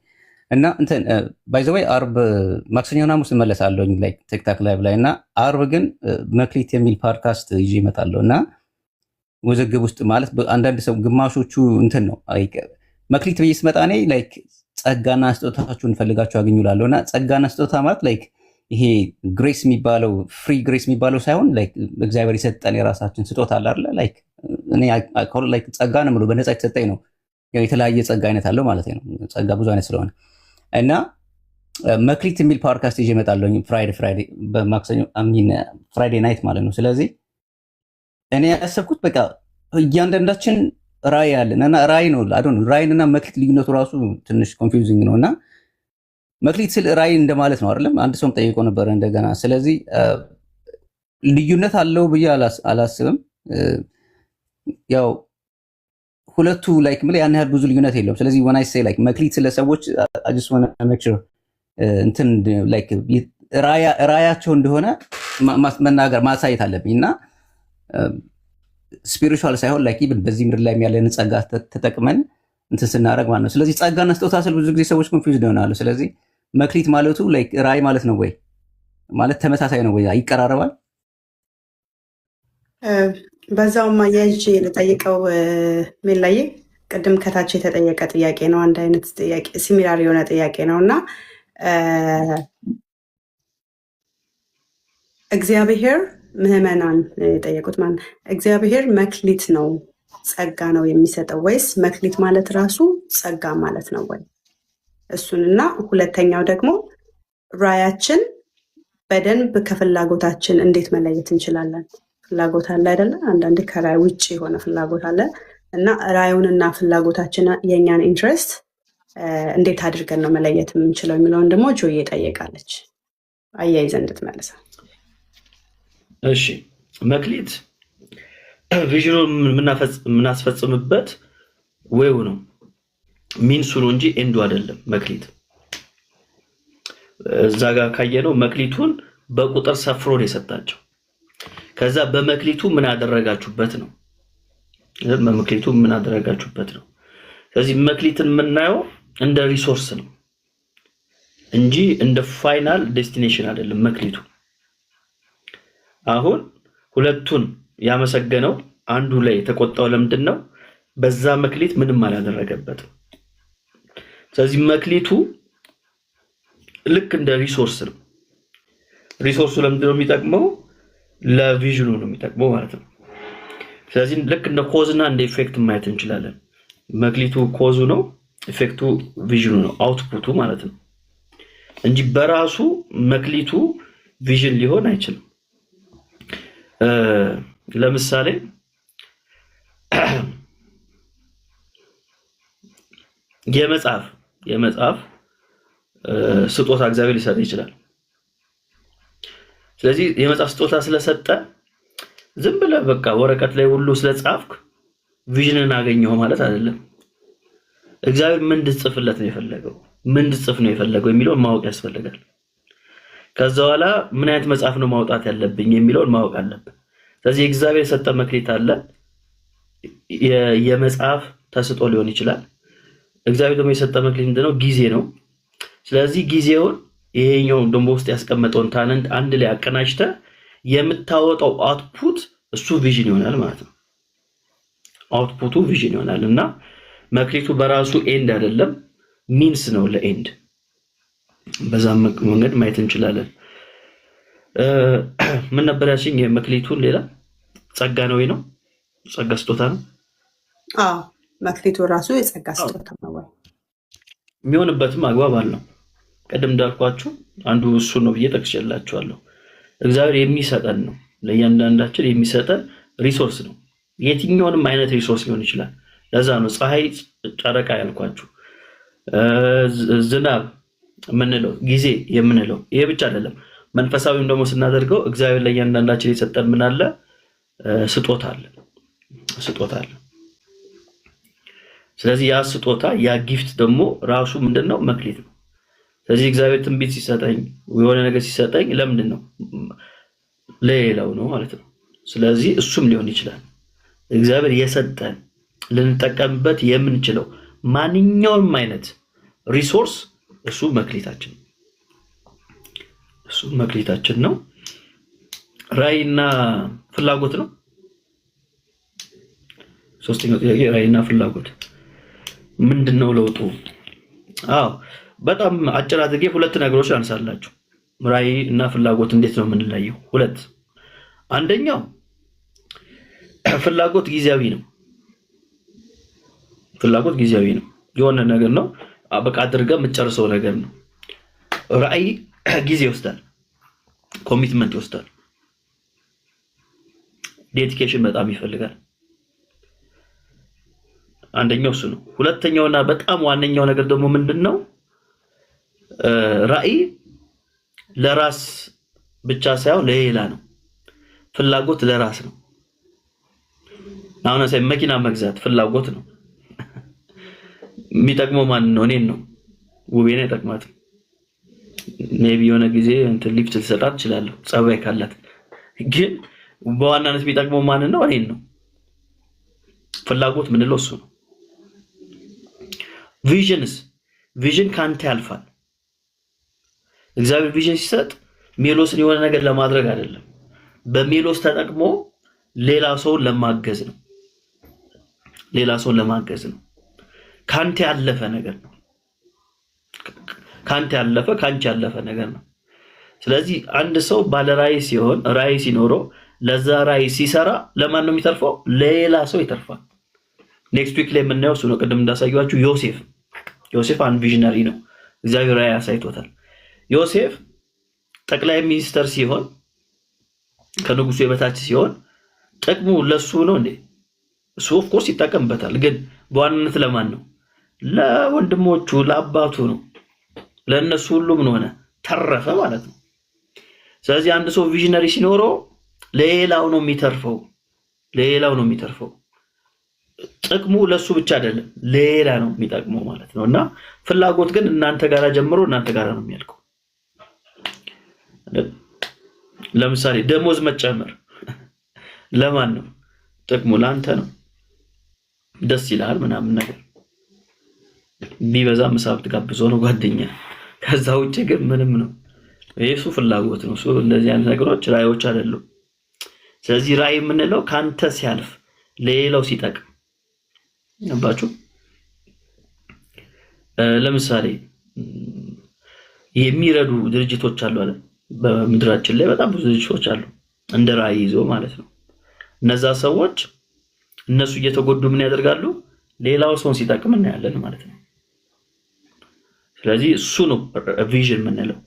እና እንትን ባይ ዘ ወይ አርብ ማክሰኞና ሐሙስ እመለሳለሁ ላይክ ቲክታክ ላይቭ ላይ እና አርብ ግን መክሊት የሚል ፖድካስት ይዤ እመጣለሁ። እና ውዝግብ ውስጥ ማለት አንዳንድ ሰው ግማሾቹ እንትን ነው መክሊት ብዬ ስመጣ እኔ ላይክ ጸጋና ስጦታችሁን ፈልጋችሁ አግኙላለሁ። እና ጸጋና ስጦታ ማለት ላይክ ይሄ ግሬስ የሚባለው ፍሪ ግሬስ የሚባለው ሳይሆን ላይክ እግዚአብሔር የሰጠን የራሳችን ስጦታ አለ አይደል? ላይክ እኔ ላይክ ጸጋ ነው የምለው በነፃ የተሰጠኝ ነው። ያው የተለያየ ጸጋ አይነት አለው ማለት ነው። ጸጋ ብዙ አይነት ስለሆነ እና መክሊት የሚል ፖድካስት ይዤ እመጣለሁ ፍራይዴ በማክሰኞ ፍራይዴ ናይት ማለት ነው። ስለዚህ እኔ ያሰብኩት በቃ እያንዳንዳችን ራእይ አለን እና ራእይ ነው ራእይና መክሊት ልዩነቱ ራሱ ትንሽ ኮንፊውዚንግ ነው። እና መክሊት ስል ራእይ እንደማለት ነው አይደለም? አንድ ሰውም ጠይቆ ነበር እንደገና። ስለዚህ ልዩነት አለው ብዬ አላስብም። ያው ሁለቱ ላይክ ማለት ያን ያህል ብዙ ልዩነት የለውም። ስለዚህ when I say like መክሊት ስለ ሰዎች I just want to make sure እንትን ላይክ ራእያቸው እንደሆነ መናገር ማሳየት አለብኝ። እና ስፒሪቹዋል ሳይሆን ላይክ ኢቭን በዚህ ምድር ላይ ያለን ጸጋ ተጠቅመን እንትን ስናደርግ ማለት ነው። ስለዚህ ጸጋና ስጦታ ስለ ብዙ ጊዜ ሰዎች ኮንፊውዝድ ይሆናሉ። ስለዚህ መክሊት ማለቱ ላይክ ራእይ ማለት ነው ወይ ማለት ተመሳሳይ ነው ወይ ይቀራረባል? በዛውም አያይዤ ልጠይቀው ምን ላይ ቅድም ከታች የተጠየቀ ጥያቄ ነው። አንድ አይነት ጥያቄ ሲሚላር የሆነ ጥያቄ ነው እና እግዚአብሔር ምዕመናን የጠየቁት ማለት እግዚአብሔር መክሊት ነው ጸጋ ነው የሚሰጠው ወይስ መክሊት ማለት ራሱ ጸጋ ማለት ነው ወይ? እሱንና ሁለተኛው ደግሞ ራያችን በደንብ ከፍላጎታችን እንዴት መለየት እንችላለን? ፍላጎት አለ አይደለ? አንዳንዴ ከራይ ውጭ የሆነ ፍላጎት አለ እና ራዩንና ፍላጎታችን የእኛን ኢንትረስት እንዴት አድርገን ነው መለየት የምንችለው የሚለውን ደግሞ ጆዬ ጠየቃለች። አያይዘን እንድትመልሰው። እሺ መክሊት ቪዥኑን የምናስፈጽምበት ወይው ነው ሚንሱ ነው እንጂ ኤንዱ አይደለም። መክሊት እዛ ጋር ካየነው መክሊቱን በቁጥር ሰፍሮ ነው የሰጣቸው። ከዛ በመክሊቱ ምን አደረጋችሁበት ነው። በመክሊቱ ምን አደረጋችሁበት ነው። ስለዚህ መክሊትን የምናየው እንደ ሪሶርስ ነው እንጂ እንደ ፋይናል ዴስቲኔሽን አይደለም። መክሊቱ አሁን ሁለቱን ያመሰገነው አንዱ ላይ የተቆጣው ለምንድን ነው? በዛ መክሊት ምንም አላደረገበትም። ስለዚህ መክሊቱ ልክ እንደ ሪሶርስ ነው። ሪሶርሱ ለምንድን ነው የሚጠቅመው? ለቪዥኑ ነው የሚጠቅመው ማለት ነው። ስለዚህ ልክ እንደ ኮዝ እና እንደ ኢፌክት ማየት እንችላለን። መክሊቱ ኮዙ ነው፣ ኢፌክቱ ቪዥኑ ነው፣ አውትፑቱ ማለት ነው እንጂ በራሱ መክሊቱ ቪዥን ሊሆን አይችልም። ለምሳሌ የመጽሐፍ ስጦታ እግዚአብሔር ሊሰጥ ይችላል። ስለዚህ የመጽሐፍ ስጦታ ስለሰጠ ዝም ብለህ በቃ ወረቀት ላይ ሁሉ ስለጻፍክ ቪዥንን አገኘው ማለት አይደለም። እግዚአብሔር ምን እንድትጽፍለት ነው የፈለገው፣ ምን እንድትጽፍ ነው የፈለገው የሚለውን ማወቅ ያስፈልጋል። ከዛ በኋላ ምን አይነት መጽሐፍ ነው ማውጣት ያለብኝ የሚለውን ማወቅ አለብን። ስለዚህ እግዚአብሔር የሰጠ መክሊት አለ። የመጽሐፍ ተስጦ ሊሆን ይችላል። እግዚአብሔር ደግሞ የሰጠ መክሊት ምንድነው? ጊዜ ነው። ስለዚህ ጊዜውን ይሄኛው ደግሞ ውስጥ ያስቀመጠውን ታለንት አንድ ላይ አቀናጅተ የምታወጣው አውትፑት እሱ ቪዥን ይሆናል ማለት ነው። አውትፑቱ ቪዥን ይሆናል እና መክሊቱ በራሱ ኤንድ አይደለም፣ ሚንስ ነው ለኤንድ። በዛ መንገድ ማየት እንችላለን። ምን ነበር ያልሽኝ? የመክሊቱን ሌላ ጸጋ ነው ወይ ነው? ጸጋ ስጦታ ነው። አዎ መክሊቱ ራሱ የጸጋ ስጦታ ነው ወይ? የሚሆንበትም አግባብ አለው። ቀደም እንዳልኳችሁ አንዱ እሱ ነው ብዬ ጠቅሼላችኋለሁ። እግዚአብሔር የሚሰጠን ነው፣ ለእያንዳንዳችን የሚሰጠን ሪሶርስ ነው። የትኛውንም አይነት ሪሶርስ ሊሆን ይችላል። ለዛ ነው ፀሐይ፣ ጨረቃ ያልኳችሁ፣ ዝናብ የምንለው፣ ጊዜ የምንለው። ይሄ ብቻ አይደለም። መንፈሳዊም ደግሞ ስናደርገው እግዚአብሔር ለእያንዳንዳችን የሰጠን ምን አለ? ስጦታ አለ። ስለዚህ ያ ስጦታ ያ ጊፍት ደግሞ ራሱ ምንድነው? መክሊት ነው። ስለዚህ እግዚአብሔር ትንቢት ሲሰጠኝ የሆነ ነገር ሲሰጠኝ ለምንድን ነው? ለሌላው ነው ማለት ነው። ስለዚህ እሱም ሊሆን ይችላል እግዚአብሔር የሰጠን ልንጠቀምበት የምንችለው ማንኛውም አይነት ሪሶርስ እሱ መክሊታችን ነው። ራዕይና ፍላጎት ነው። ሶስተኛው ጥያቄ ራዕይና ፍላጎት ምንድነው ለውጡ? አዎ በጣም አጭር አድርጌ ሁለት ነገሮች አንሳላችሁ። ራዕይ እና ፍላጎት እንዴት ነው የምንለየው? ሁለት። አንደኛው ፍላጎት ጊዜያዊ ነው። የሆነ ነገር ነው በቃ አድርገህ የምትጨርሰው ነገር ነው። ራዕይ ጊዜ ይወስዳል፣ ኮሚትመንት ይወስዳል፣ ዴዲኬሽን በጣም ይፈልጋል። አንደኛው እሱ ነው። ሁለተኛውና በጣም ዋነኛው ነገር ደግሞ ምንድነው? ራዕይ ለራስ ብቻ ሳይሆን ለሌላ ነው። ፍላጎት ለራስ ነው። አሁን መኪና መግዛት ፍላጎት ነው። የሚጠቅመው ማን ነው? እኔን ነው። ውቤን አይጠቅማትም። ሜቢ የሆነ ጊዜ እንትን ሊፍት ልሰጣት እችላለሁ ጸባይ ካላት፣ ግን በዋናነት የሚጠቅመው ማን ነው? እኔን ነው። ፍላጎት ምንለው እሱ ነው። ቪዥን ካንተ ያልፋል። እግዚአብሔር ቪዥን ሲሰጥ ሜሎስን የሆነ ነገር ለማድረግ አይደለም፣ በሜሎስ ተጠቅሞ ሌላ ሰውን ለማገዝ ነው። ካንተ ያለፈ ነገር ነው። ካንቺ ያለፈ ነገር ነው። ስለዚህ አንድ ሰው ባለ ራዕይ ሲሆን፣ ራዕይ ሲኖረው፣ ለዛ ራዕይ ሲሰራ ለማን ነው የሚተርፈው? ለሌላ ሰው ይተርፋል። ኔክስት ዊክ ላይ የምናየው እሱ ነው። ቅድም እንዳሳየኋችሁ ዮሴፍ አንድ ቪዥነሪ ነው። እግዚአብሔር ራእይ አሳይቶታል። ዮሴፍ ጠቅላይ ሚኒስተር ሲሆን ከንጉሱ የበታች ሲሆን ጥቅሙ ለሱ ነው እንዴ? እሱ ኦፍ ኮርስ ይጠቀምበታል፣ ግን በዋናነት ለማን ነው? ለወንድሞቹ ለአባቱ ነው። ለነሱ ሁሉ ምን ሆነ? ተረፈ ማለት ነው። ስለዚህ አንድ ሰው ቪዥነሪ ሲኖረው ሌላው ነው የሚተርፈው፣ ሌላው ነው የሚተርፈው። ጥቅሙ ለሱ ብቻ አይደለም ሌላ ነው የሚጠቅመው ማለት ነው። እና ፍላጎት ግን እናንተ ጋራ ጀምሮ እናንተ ጋራ ነው የሚያልቀው። ለምሳሌ ደሞዝ መጨመር ለማን ነው ጥቅሙ? ለአንተ ነው። ደስ ይላል ምናምን ነገር ቢበዛ ምሳ ብትጋብዞ ነው ጓደኛ። ከዛ ውጭ ግን ምንም ነው። የሱ ፍላጎት ነው። እሱ እንደዚህ አይነት ነገሮች ራእዮች አይደሉም። ስለዚህ ራእይ የምንለው ካንተ ሲያልፍ ሌላው ሲጠቅም ነባችሁ። ለምሳሌ የሚረዱ ድርጅቶች አሉ አይደል? በምድራችን ላይ በጣም ብዙ ድርጅቶች አሉ እንደ ራእይ ይዞ ማለት ነው። እነዛ ሰዎች እነሱ እየተጎዱ ምን ያደርጋሉ? ሌላው ሰውን ሲጠቅም እናያለን ማለት ነው። ስለዚህ እሱ ነው ቪዥን የምንለው።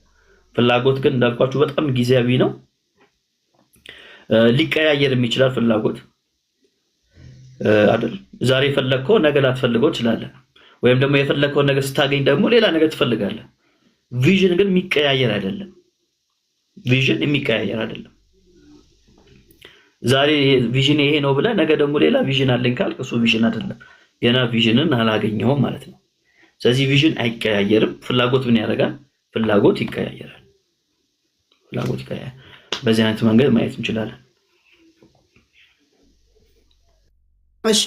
ፍላጎት ግን እንዳልኳችሁ በጣም ጊዜያዊ ነው። ሊቀያየርም ይችላል ፍላጎት አይደል? ዛሬ የፈለግከው ነገ ላትፈልገው ትችላለህ። ወይም ደግሞ የፈለግከው ነገር ስታገኝ ደግሞ ሌላ ነገር ትፈልጋለህ። ቪዥን ግን የሚቀያየር አይደለም። ቪዥን የሚቀያየር አይደለም። ዛሬ ቪዥን ይሄ ነው ብለህ ነገ ደግሞ ሌላ ቪዥን አለኝ ካልክ እሱ ቪዥን አይደለም። ገና ቪዥንን አላገኘውም ማለት ነው። ስለዚህ ቪዥን አይቀያየርም። ፍላጎት ምን ያደርጋል? ፍላጎት ይቀያየራል። ፍላጎት ይቀያየራል። በዚህ አይነት መንገድ ማየት እንችላለን። እሺ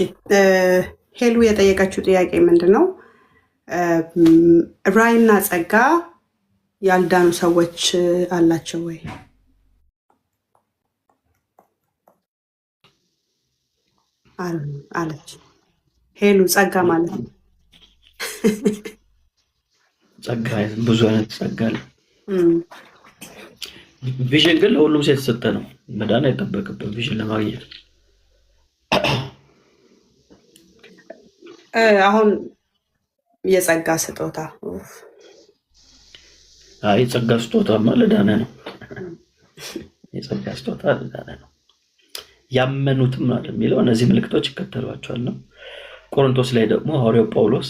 ሄሉ የጠየቀችው ጥያቄ ምንድነው? ራእይና ጸጋ ያልዳኑ ሰዎች አላቸው ወይ አለች ሄሉ። ጸጋ ማለት ነው ጸጋ ብዙ አይነት ጸጋ አለ። ቪዥን ግን ለሁሉም ሴት የተሰጠ ነው። መዳን አይጠበቅብን ቪዥን ለማግኘት። አሁን የጸጋ ስጦታ የጸጋ ስጦታማ ለዳነ ነው። የጸጋ ስጦታ ለዳነ ነው። ያመኑትም ነው የሚለው እነዚህ ምልክቶች ይከተሏቸዋል ነው። ቆሮንቶስ ላይ ደግሞ ሐዋርያው ጳውሎስ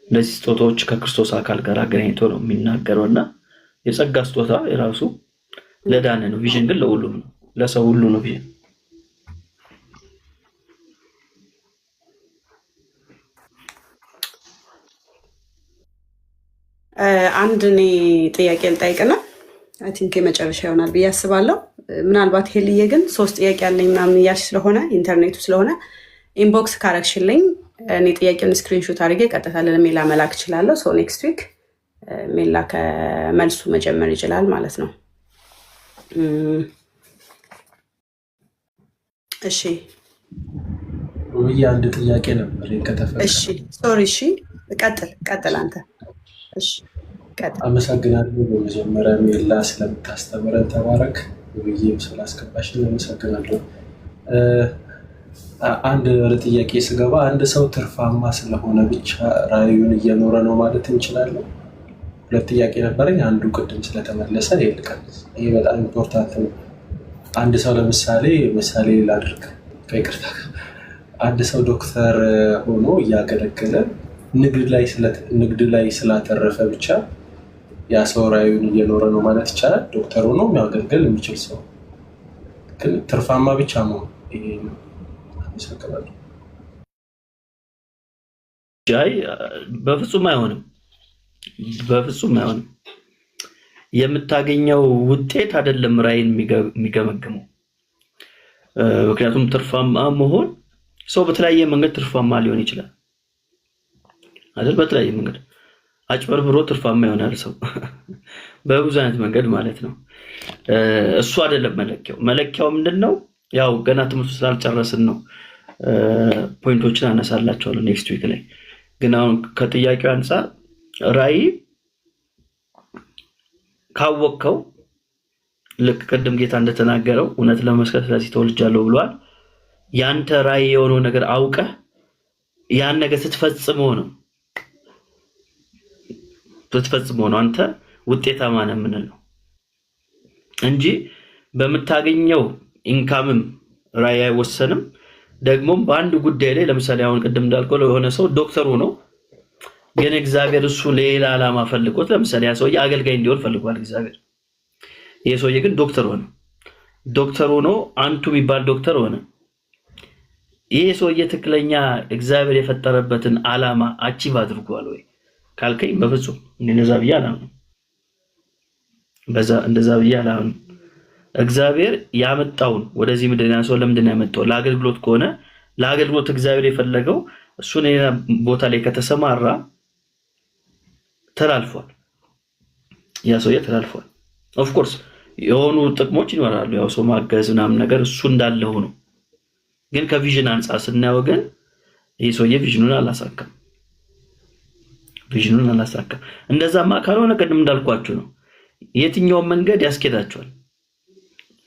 እነዚህ ስጦታዎች ከክርስቶስ አካል ጋር አገናኝቶ ነው የሚናገረውና የጸጋ ስጦታ የራሱ ለዳነ ነው። ቪዥን ግን ለሁሉም ነው፣ ለሰው ሁሉ ነው ቪዥን። አንድ እኔ ጥያቄ ልጠይቅና አይ ቲንክ የመጨረሻ ይሆናል ብዬ አስባለሁ። ምናልባት ሄልዬ ግን 3 ጥያቄ ያለኝ ምናምን እያልሽ ስለሆነ ኢንተርኔቱ ስለሆነ ኢንቦክስ ካረግሽልኝ እኔ ጥያቄውን ስክሪንሾት አድርጌ ቀጥታ ለሜላ መላክ እችላለሁ። ሶ ኔክስት ዊክ ሜላ ከመልሱ መጀመር ይችላል ማለት ነው። እሺ ወይ አንድ ጥያቄ ነበር ከተፈቀደ? እሺ ሶሪ። እሺ ቀጥል አንተ። እሺ ቀጥል። አመሰግናለሁ። በመጀመሪያ ሜላ ስለምታስተምረን ተባረክ። ውይይም ስላስገባሽን አመሰግናለሁ። አንድ ጥያቄ ስገባ አንድ ሰው ትርፋማ ስለሆነ ብቻ ራእዩን እየኖረ ነው ማለት እንችላለን? ሁለት ጥያቄ ነበረኝ። አንዱ ቅድም ስለተመለሰ ይልቃል። ይሄ በጣም ኢምፖርታንት ነው። አንድ ሰው ለምሳሌ ላድርግ ከይቅርታ፣ አንድ ሰው ዶክተር ሆኖ እያገለገለ ንግድ ላይ ስላተረፈ ብቻ ያ ሰው ራእዩን እየኖረ ነው ማለት ይቻላል? ዶክተር ሆኖ የሚያገለግል የሚችል ሰው ግን ትርፋማ ብቻ ነው ይሄ ነው። አመሰግናለሁ። በፍጹም አይሆንም። በፍጹም አይሆንም። የምታገኘው ውጤት አይደለም ራእይን የሚገመግመው። ምክንያቱም ትርፋማ መሆን ሰው በተለያየ መንገድ ትርፋማ ሊሆን ይችላል አይደል? በተለያየ መንገድ አጭበርብሮ ትርፋማ ይሆናል ሰው በብዙ አይነት መንገድ ማለት ነው። እሱ አይደለም መለኪያው። መለኪያው ምንድነው? ያው ገና ትምህርቱ ስላልጨረስን ነው ፖይንቶችን አነሳላችኋለሁ ኔክስት ዊክ ላይ። ግን አሁን ከጥያቄው አንፃር ራእይ ካወቅከው ልክ ቅድም ጌታ እንደተናገረው እውነት ለመስከር ስለዚህ ተወልጃለሁ ብሏል። ያንተ ራእይ የሆነው ነገር አውቀህ ያን ነገር ስትፈጽመው ነው ስትፈጽመው ነው አንተ ውጤታማ ነህ የምንለው እንጂ በምታገኘው ኢንካምም ራዕይ አይወሰንም። ደግሞ በአንድ ጉዳይ ላይ ለምሳሌ አሁን ቅድም እንዳልከው ለሆነ ሰው ዶክተር ሆኖ ግን እግዚአብሔር እሱ ሌላ ዓላማ ፈልጎት ለምሳሌ ያ ሰውዬ አገልጋይ እንዲሆን ፈልጓል እግዚአብሔር። ይሄ ሰውዬ ግን ዶክተር ሆኖ አንቱ የሚባል ዶክተር ሆነ። ይሄ ሰውዬ ትክክለኛ እግዚአብሔር የፈጠረበትን ዓላማ አቺቭ አድርጓል ወይ ካልከኝ በፍጹም እንደዛ ብዬ አላምንም። እንደዛ ብዬ አላምንም። እግዚአብሔር ያመጣውን ወደዚህ ምድር ያ ሰው ለምንድን ነው ያመጣው? ለአገልግሎት ከሆነ ለአገልግሎት እግዚአብሔር የፈለገው እሱን ሌላ ቦታ ላይ ከተሰማራ ተላልፏል። ያ ሰውዬ ተላልፏል። ኦፍ ኮርስ የሆኑ ጥቅሞች ይኖራሉ። ያው ሰው ማገዝ ምናምን ነገር እሱ እንዳለ ሆኖ ግን ከቪዥን አንጻር ስናየው ግን ይህ ሰውዬ ቪዥኑን አላሳካም። እንደዛማ ካልሆነ ቅድም እንዳልኳችሁ ነው የትኛውን መንገድ ያስኬዳችኋል?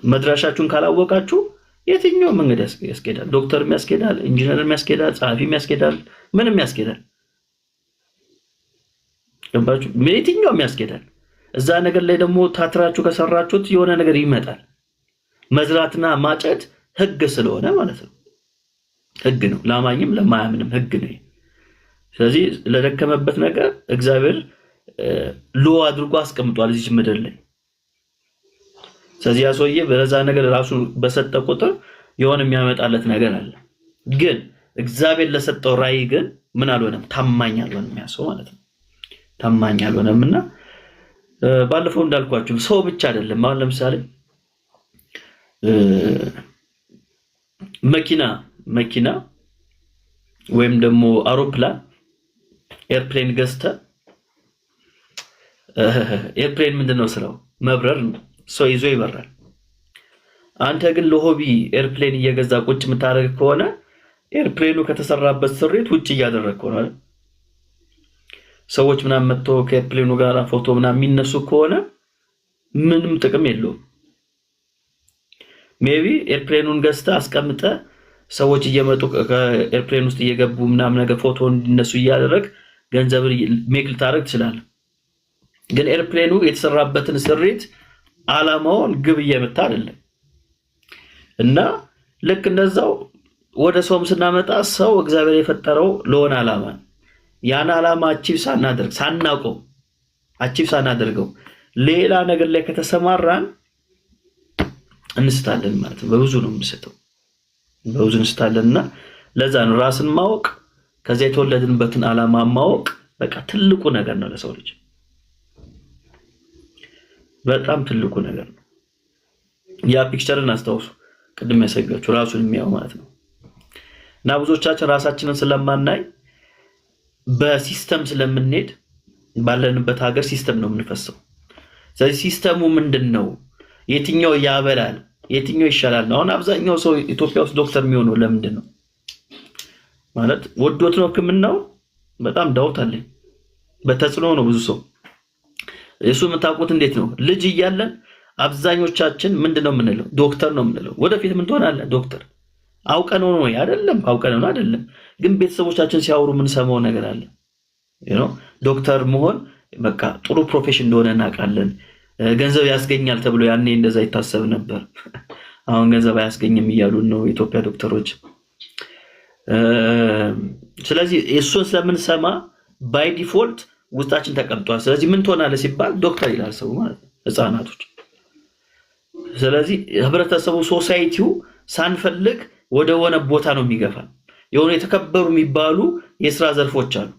መድረሻችሁን ካላወቃችሁ የትኛው መንገድ ያስኬዳል? ዶክተርም ያስኬዳል፣ ኢንጂነርም ያስኬዳል፣ ጸሐፊም ያስኬዳል፣ ምንም ያስኬዳል። ገባችሁ? የትኛውም ያስኬዳል። እዛ ነገር ላይ ደግሞ ታትራችሁ ከሰራችሁት የሆነ ነገር ይመጣል። መዝራትና ማጨድ ህግ ስለሆነ ማለት ነው። ህግ ነው፣ ለአማኝም ለማያምንም ህግ ነው። ስለዚህ ለደከመበት ነገር እግዚአብሔር ሎ አድርጎ አስቀምጧል እዚህ ምድር ላይ። ስለዚህ ያ ሰውዬ በዛ ነገር ራሱ በሰጠ ቁጥር የሆነ የሚያመጣለት ነገር አለ። ግን እግዚአብሔር ለሰጠው ራዕይ ግን ምን አልሆነም? ታማኝ አልሆነም ያ ሰው ማለት ነው። ታማኝ አልሆነምና ባለፈው እንዳልኳችሁ ሰው ብቻ አይደለም። አሁን ለምሳሌ መኪና ወይም ደግሞ አውሮፕላን ኤርፕሌን ገዝተህ ኤርፕሌን ምንድነው ስራው? መብረር ነው። ሰው ይዞ ይበራል። አንተ ግን ለሆቢ ኤርፕሌን እየገዛ ቁጭ የምታደርግ ከሆነ ኤርፕሌኑ ከተሰራበት ስሪት ውጭ እያደረግከው ነው። ሰዎች ምናምን መጥቶ ከኤርፕሌኑ ጋር ፎቶ ምናምን የሚነሱ ከሆነ ምንም ጥቅም የለውም። ሜቢ ኤርፕሌኑን ገዝተህ አስቀምጠህ ሰዎች እየመጡ ከኤርፕሌን ውስጥ እየገቡ ምናምን ነገር ፎቶ እንዲነሱ እያደረግ ገንዘብ ሜክ ልታደርግ ትችላለህ። ግን ኤርፕሌኑ የተሰራበትን ስሪት ዓላማውን ግብ እየመታ አይደለም። እና ልክ እንደዛው ወደ ሰውም ስናመጣ ሰው እግዚአብሔር የፈጠረው ለሆነ ዓላማ ነው። ያን ዓላማ አቺቭ ሳናደርገው ሌላ ነገር ላይ ከተሰማራን እንስታለን ማለት ነው። በብዙ ነው የምንስተው፣ በብዙ እንስታለንና ለዛ ነው ራስን ማወቅ ከዛ የተወለድንበትን ዓላማ ማወቅ በቃ ትልቁ ነገር ነው ለሰው ልጅ። በጣም ትልቁ ነገር ነው። ያ ፒክቸርን አስተውሱ፣ ቅድም ያሳያችሁ ራሱን የሚያው ማለት ነው። እና ብዙዎቻችን ራሳችንን ስለማናይ በሲስተም ስለምንሄድ ባለንበት ሀገር ሲስተም ነው የምንፈሰው። ስለዚህ ሲስተሙ ምንድነው? የትኛው ያበላል? የትኛው ይሻላል? አሁን አብዛኛው ሰው ኢትዮጵያ ውስጥ ዶክተር የሚሆነው ለምንድን ነው? ማለት ወዶት ነው ሕክምናው? በጣም ዳውት አለኝ። በተጽዕኖ ነው ብዙ ሰው እሱ የምታውቁት እንዴት ነው? ልጅ እያለን አብዛኞቻችን ምንድነው የምንለው? ዶክተር ነው የምንለው። ወደፊት ምን ትሆናለህ? ዶክተር። አውቀነው ነው አይደለም? አውቀነው ነው አይደለም? ግን ቤተሰቦቻችን ሲያወሩ ምን ሰማው ነገር አለ። ዶክተር መሆን በቃ ጥሩ ፕሮፌሽን እንደሆነ እናውቃለን። ገንዘብ ያስገኛል ተብሎ ያኔ እንደዛ ይታሰብ ነበር። አሁን ገንዘብ አያስገኝም እያሉን ነው ኢትዮጵያ ዶክተሮች። ስለዚህ እሱን ስለምንሰማ ባይ ዲፎልት ውስጣችን ተቀምጧል። ስለዚህ ምን ትሆናለህ ሲባል ዶክተር ይላል ሰው ማለት ነው፣ ህፃናቶች። ስለዚህ ህብረተሰቡ ሶሳይቲው ሳንፈልግ ወደ ሆነ ቦታ ነው የሚገፋል። የሆነ የተከበሩ የሚባሉ የስራ ዘርፎች አሉ።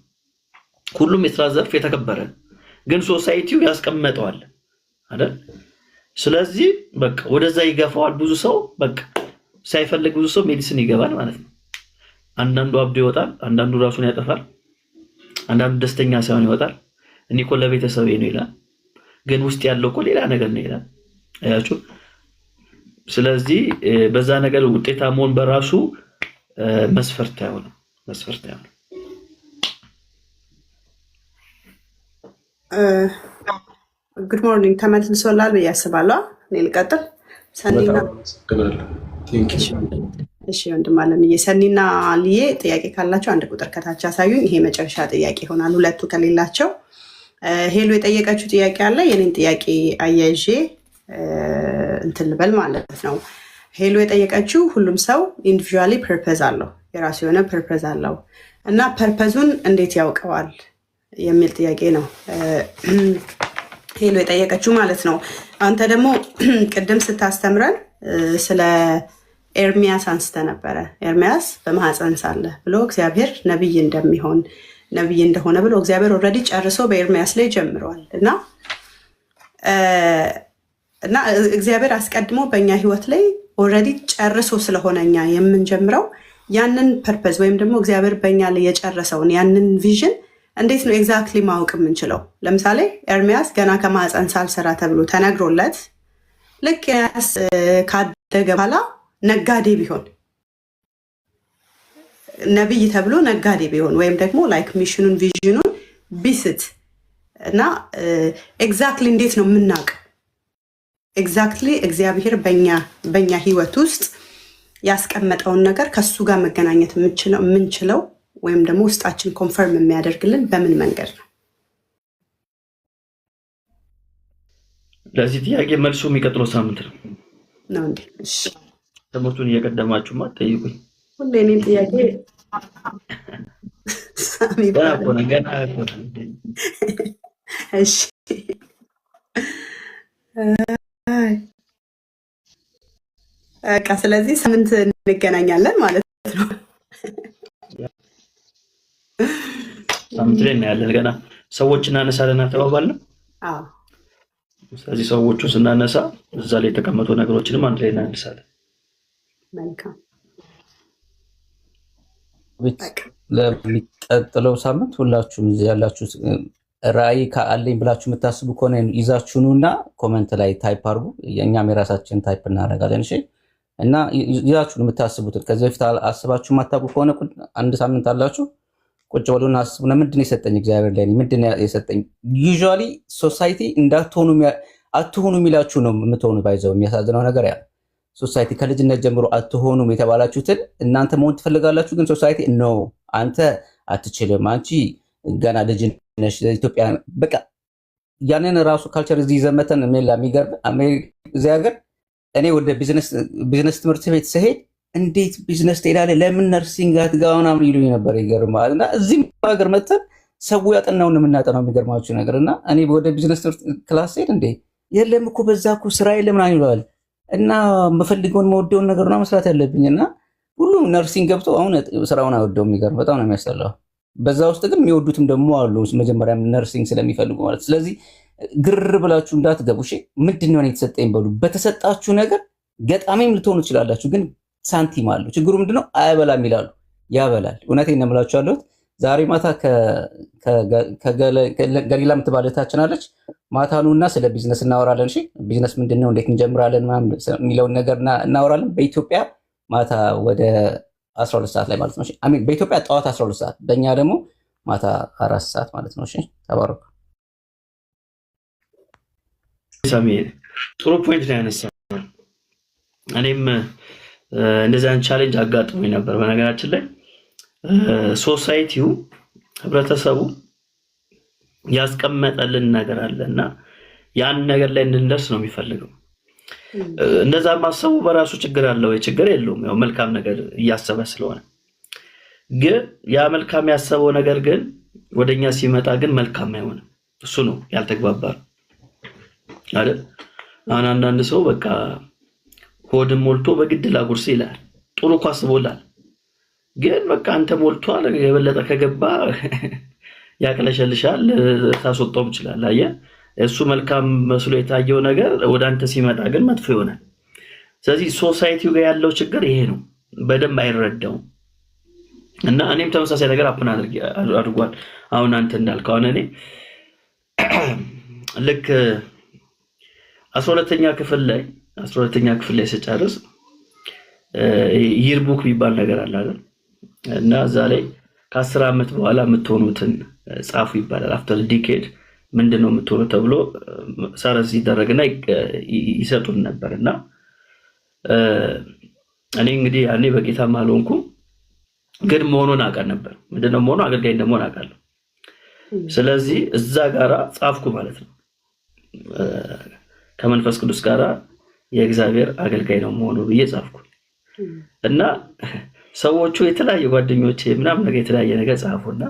ሁሉም የስራ ዘርፍ የተከበረ ግን ሶሳይቲው ያስቀመጠዋል አይደል? ስለዚህ በቃ ወደዛ ይገፋዋል። ብዙ ሰው በቃ ሳይፈልግ ብዙ ሰው ሜዲሲን ይገባል ማለት ነው። አንዳንዱ አብዶ ይወጣል፣ አንዳንዱ ራሱን ያጠፋል፣ አንዳንዱ ደስተኛ ሳይሆን ይወጣል። እኔ እኮ ለቤተሰቤ ነው ይላል፣ ግን ውስጥ ያለው እኮ ሌላ ነገር ነው ይላል። አያችሁ? ስለዚህ በዛ ነገር ውጤታማ መሆን በራሱ መስፈርት አይሆንም። ጉድ ሞርኒንግ ተመልሶላል ብዬ አስባለሁ። እኔ ልቀጥል። ሰኒና እሺ፣ ወንድም አለምዬ፣ ሰኒና ልዬ ጥያቄ ካላቸው አንድ ቁጥር ከታች አሳዩኝ። ይሄ መጨረሻ ጥያቄ ይሆናል። ሁለቱ ከሌላቸው ሄሎ የጠየቀችው ጥያቄ አለ። የኔን ጥያቄ አያይዤ እንትን ልበል ማለት ነው። ሄሎ የጠየቀችው ሁሉም ሰው ኢንዲቪዥዋሊ ፐርፐዝ አለው፣ የራሱ የሆነ ፐርፐዝ አለው እና ፐርፐዙን እንዴት ያውቀዋል የሚል ጥያቄ ነው ሄሎ የጠየቀችው ማለት ነው። አንተ ደግሞ ቅድም ስታስተምረን ስለ ኤርሚያስ አንስተ ነበረ። ኤርሚያስ በማህፀን ሳለ ብሎ እግዚአብሔር ነቢይ እንደሆነ ብሎ እግዚአብሔር ኦልሬዲ ጨርሶ በኤርሚያስ ላይ ጀምረዋል እና እግዚአብሔር አስቀድሞ በእኛ ህይወት ላይ ኦልሬዲ ጨርሶ ስለሆነ እኛ የምንጀምረው ያንን ፐርፐዝ ወይም ደግሞ እግዚአብሔር በእኛ ላይ የጨረሰውን ያንን ቪዥን እንዴት ነው ኤግዛክትሊ ማወቅ የምንችለው? ለምሳሌ ኤርሚያስ ገና ከማህፀን ሳልሰራ ተብሎ ተነግሮለት ልክ ኤርሚያስ ካደገ በኋላ ነጋዴ ቢሆን ነቢይ ተብሎ ነጋዴ ቢሆን ወይም ደግሞ ላይክ ሚሽኑን ቪዥኑን ቢስት እና ኤግዛክትሊ እንዴት ነው የምናውቅ? ኤግዛክትሊ እግዚአብሔር በእኛ ህይወት ውስጥ ያስቀመጠውን ነገር ከሱ ጋር መገናኘት የምንችለው ወይም ደግሞ ውስጣችን ኮንፈርም የሚያደርግልን በምን መንገድ ነው? ለዚህ ጥያቄ መልሱ የሚቀጥለው ሳምንት ነው እንዴ? እሺ ትምህርቱን እየቀደማችሁማ ጠይቁኝ። ሁሌ እኔን ጥያቄ ሳሚ ገና እሺ በቃ ስለዚህ ሳምንት እንገናኛለን ማለት ነው። ሳምንት ላይ እናያለን። ገና ሰዎች እናነሳለን ተባባልን። አዎ ስለዚህ ሰዎቹን ስናነሳ እዛ ላይ የተቀመጡ ነገሮችንም አንድ ላይ እናነሳለን። መልካም ለሚቀጥለው ሳምንት ሁላችሁም እዚህ ያላችሁ ራዕይ ካለኝ ብላችሁ የምታስቡ ከሆነ ይዛችሁኑና ኮመንት ላይ ታይፕ አድርጉ። የኛም የራሳችን ታይፕ እናደርጋለን። እሺ እና ይዛችሁን የምታስቡትን ከዚህ በፊት አስባችሁ የማታውቁ ከሆነ አንድ ሳምንት አላችሁ ቁጭ በሉና አስቡና ምንድን ነው የሰጠኝ እግዚአብሔር ላይ ምንድን ነው የሰጠኝ? ዩዥዋሊ ሶሳይቲ አትሆኑ የሚላችሁ ነው የምትሆኑ። ባይዘው የሚያሳዝነው ነገር ያ ሶሳይቲ ከልጅነት ጀምሮ አትሆኑም የተባላችሁትን እናንተ መሆን ትፈልጋላችሁ። ግን ሶሳይቲ ኖ አንተ አትችልም፣ አንቺ ገና ልጅ ነሽ። ኢትዮጵያ በቃ ያንን ራሱ ካልቸር እዚህ ዘመተን ሜላ የሚገርም እዚህ ሀገር እኔ ወደ ቢዝነስ ትምህርት ቤት ስሄድ እንዴት ቢዝነስ ትሄዳለህ? ለምን ነርሲንግ አትገባም? ምናምን ይሉኝ ነበር። ይገርማል። እና እዚህም ሀገር መተን ሰው ያጠናውን የምናጠናው የሚገርማችሁ ነገር እና እኔ ወደ ቢዝነስ ትምህርት ክላስ ሄድ እንዴ የለም እኮ በዛ እኮ ስራ የለም ምናምን ይለዋል። እና የምፈልገውን መወደውን ነገር ነው መስራት ያለብኝ። እና ሁሉም ነርሲንግ ገብቶ አሁን ስራውን አይወደው። የሚገርም በጣም ነው የሚያስጠላው። በዛ ውስጥ ግን የሚወዱትም ደግሞ አሉ፣ መጀመሪያም ነርሲንግ ስለሚፈልጉ ማለት። ስለዚህ ግር ብላችሁ እንዳትገቡ እሺ። ምንድን ነው የተሰጠኝ በሉ። በተሰጣችሁ ነገር ገጣሚም ልትሆኑ ትችላላችሁ፣ ግን ሳንቲም አለው። ችግሩ ምንድነው? አያበላም ይላሉ። ያበላል። እውነቴን ነው የምላችሁ ያለሁት። ዛሬ ማታ ገሊላ የምትባል እህታችን አለች። ማታ ኑና ስለ ቢዝነስ እናወራለን። እሺ ቢዝነስ ምንድነው እንዴት እንጀምራለን የሚለውን ነገር እናወራለን። በኢትዮጵያ ማታ ወደ 12 ሰዓት ላይ ማለት ነው። እሺ አሜን። በኢትዮጵያ ጠዋት 12 ሰዓት፣ በእኛ ደግሞ ማታ 4 ሰዓት ማለት ነው። እሺ ተባረኩ። ሳሚኤል ጥሩ ፖይንት ነው ያነሳው። እኔም እንደዛን ቻሌንጅ አጋጥሞኝ ነበር። በነገራችን ላይ ሶሳይቲው ህብረተሰቡ ያስቀመጠልን ነገር አለና ያን ነገር ላይ እንድንደርስ ነው የሚፈልገው። እንደዛ ማሰቡ በራሱ ችግር አለው። ችግር የለውም፣ ያው መልካም ነገር እያሰበ ስለሆነ። ግን ያ መልካም ያሰበው ነገር ግን ወደኛ ሲመጣ ግን መልካም አይሆንም። እሱ ነው ያልተግባባል አይደል? አንዳንድ ሰው በቃ ሆድም ሞልቶ በግድ ላጉርስ ይላል። ጥሩ እኮ አስቦላል፣ ግን በቃ አንተ ሞልቷል፣ የበለጠ ከገባ ያቅለሸልሻል፣ ታስወጣው ይችላል። አየህ፣ እሱ መልካም መስሎ የታየው ነገር ወደ አንተ ሲመጣ ግን መጥፎ ይሆናል። ስለዚህ ሶሳይቲው ጋር ያለው ችግር ይሄ ነው፣ በደንብ አይረዳውም። እና እኔም ተመሳሳይ ነገር አፕን አድርጓል። አሁን አንተ እንዳልከው አሁን እኔ ልክ 12ኛ ክፍል ላይ ስጨርስ ይርቡክ የሚባል ነገር አለ አይደል? እና እዛ ላይ ከ10 ዓመት በኋላ የምትሆኑትን ጻፉ ይባላል። አፍተር ዲኬድ ምንድነው የምትሆኑ ተብሎ ሰረዝ ይደረግና ይሰጡን ነበርና እኔ እንግዲህ ያኔ በጌታም አልሆንኩም፣ ግን መሆኑን አውቃለሁ ነበር። ምንድነው መሆኑ አገልጋይ እንደመሆን አውቃለሁ። ስለዚህ እዛ ጋራ ጻፍኩ ማለት ነው። ከመንፈስ ቅዱስ ጋራ የእግዚአብሔር አገልጋይ ነው መሆኑ ብዬ ጻፍኩ እና ሰዎቹ የተለያየ ጓደኞቼ ምናምን ነገር የተለያየ ነገር ጻፉና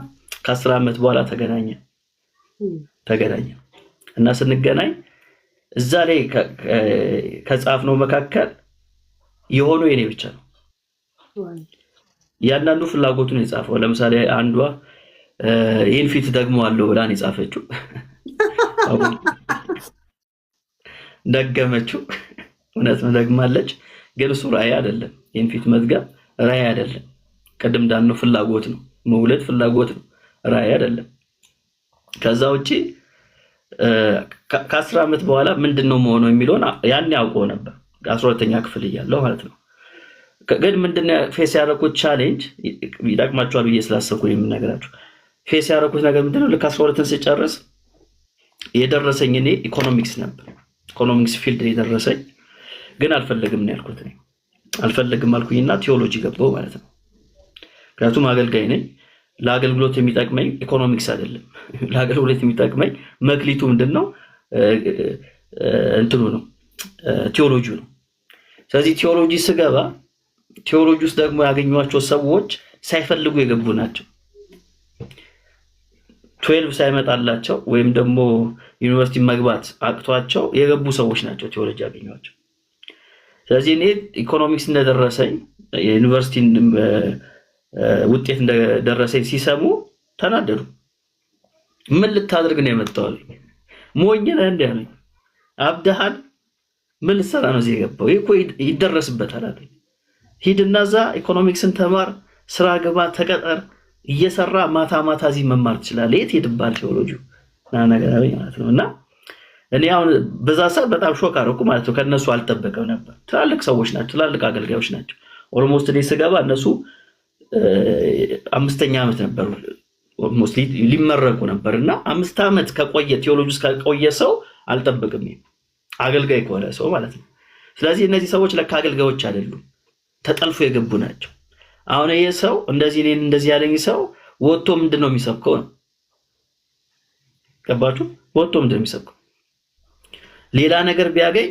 ከ10 ዓመት በኋላ ተገናኘ እና ስንገናኝ እዛ ላይ ከጻፍነው መካከል የሆነው የኔ ብቻ ነው። ያንዳንዱ ፍላጎቱን የጻፈው ለምሳሌ አንዷ ይህን ፊት ደግሞ አለው ብላን የጻፈችው ደገመችው። እውነት ደግማለች፣ ግን እሱ ራእይ አይደለም። ይህን ፊት መዝጋብ ራእይ አይደለም። ቅድም እንዳልነው ፍላጎት ነው፣ መውለድ ፍላጎት ነው፣ ራእይ አይደለም። ከዛ ውጪ ከ10 ዓመት በኋላ ምንድነው መሆነው የሚለውን ያን ያውቀው ነበር 12ኛ ክፍል እያለሁ ማለት ነው። ግን ምንድነው ፌስ ያደረኩት ቻሌንጅ ይጠቅማችኋል ብዬ ስላሰብኩ የምነግራችሁ ፌስ ያደረኩት ነገር ምንድነው ልክ 12ን ስጨርስ የደረሰኝ እኔ ኢኮኖሚክስ ነበር። ኢኮኖሚክስ ፊልድ የደረሰኝ ግን አልፈልግም ነው ያልኩት። እኔ አልፈልግም አልኩኝና ቲዮሎጂ ገባሁ ማለት ነው። ምክንያቱም አገልጋይ ነኝ። ለአገልግሎት የሚጠቅመኝ ኢኮኖሚክስ አይደለም። ለአገልግሎት የሚጠቅመኝ መክሊቱ ምንድነው እንትኑ ነው፣ ቲዮሎጂ ነው። ስለዚህ ቲዮሎጂ ስገባ ቲዮሎጂ ውስጥ ደግሞ ያገኟቸው ሰዎች ሳይፈልጉ የገቡ ናቸው። 12 ሳይመጣላቸው ወይም ደግሞ ዩኒቨርሲቲ መግባት አቅቷቸው የገቡ ሰዎች ናቸው ቲዮሎጂ ያገኟቸው። ስለዚህ እኔ ኢኮኖሚክስ እንደደረሰኝ የዩኒቨርሲቲ ውጤት እንደደረሰኝ ሲሰሙ ተናደዱ። ምን ልታደርግ ነው የመጣው? ሞኝ ነህ እንዴ አሉኝ። አብደሃል? ምን ልትሰራ ነው እዚህ የገባው? ይሄ እኮ ይደረስበታል አሉኝ። ሂድና እዛ ኢኮኖሚክስን ተማር፣ ስራ ግባ፣ ተቀጠር፣ እየሰራ ማታ ማታ እዚህ መማር ትችላለህ። የት ሄድባል ቴዎሎጂው ነገር አለኝ ማለት ነው። እና እኔ አሁን በዛ ሰዓት በጣም ሾክ አደረኩ ማለት ነው። ከነሱ አልጠበቀው ነበር። ትላልቅ ሰዎች ናቸው፣ ትላልቅ አገልጋዮች ናቸው። ኦልሞስት እኔ ስገባ እነሱ 5ኛ ዓመት ነበሩ፣ ኦልሞስት ሊመረቁ ነበር። እና 5 ዓመት ከቆየ ቲዮሎጂ ውስጥ ከቆየ ሰው አልጠበቅም፣ አገልጋይ ከሆነ ሰው ማለት ነው። ስለዚህ እነዚህ ሰዎች ለካ አገልጋዮች አይደሉም፣ ተጠልፎ የገቡ ናቸው። አሁን ይሄ ሰው እንደዚህ እኔን እንደዚህ ያለኝ ሰው ወጥቶ ምንድነው የሚሰብከው? ገባችሁ? ወጥቶ ምንድነው የሚሰብከው? ሌላ ነገር ቢያገኝ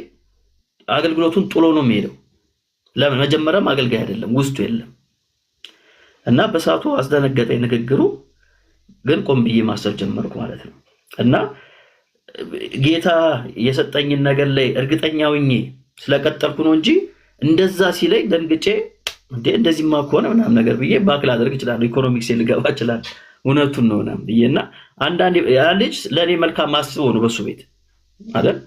አገልግሎቱን ጥሎ ነው የሚሄደው። ለምን? መጀመሪያም አገልጋይ አይደለም፣ ውስጡ የለም። እና በሰዓቱ አስደነገጠኝ ንግግሩ። ግን ቆም ብዬ ማሰብ ጀመርኩ ማለት ነው። እና ጌታ የሰጠኝን ነገር ላይ እርግጠኛ ሆኜ ስለቀጠልኩ ነው እንጂ እንደዛ ሲለኝ ደንግጬ እንደዚህማ ከሆነ ምናምን ነገር ብዬ ባክል አደርግ ይችላል፣ ኢኮኖሚክስ ልገባ ይችላል፣ እውነቱን ነው ምናምን ብዬና አንዳንዴ ያ ልጅ ለእኔ መልካም አስቦ ነው በሱ ቤት አይደል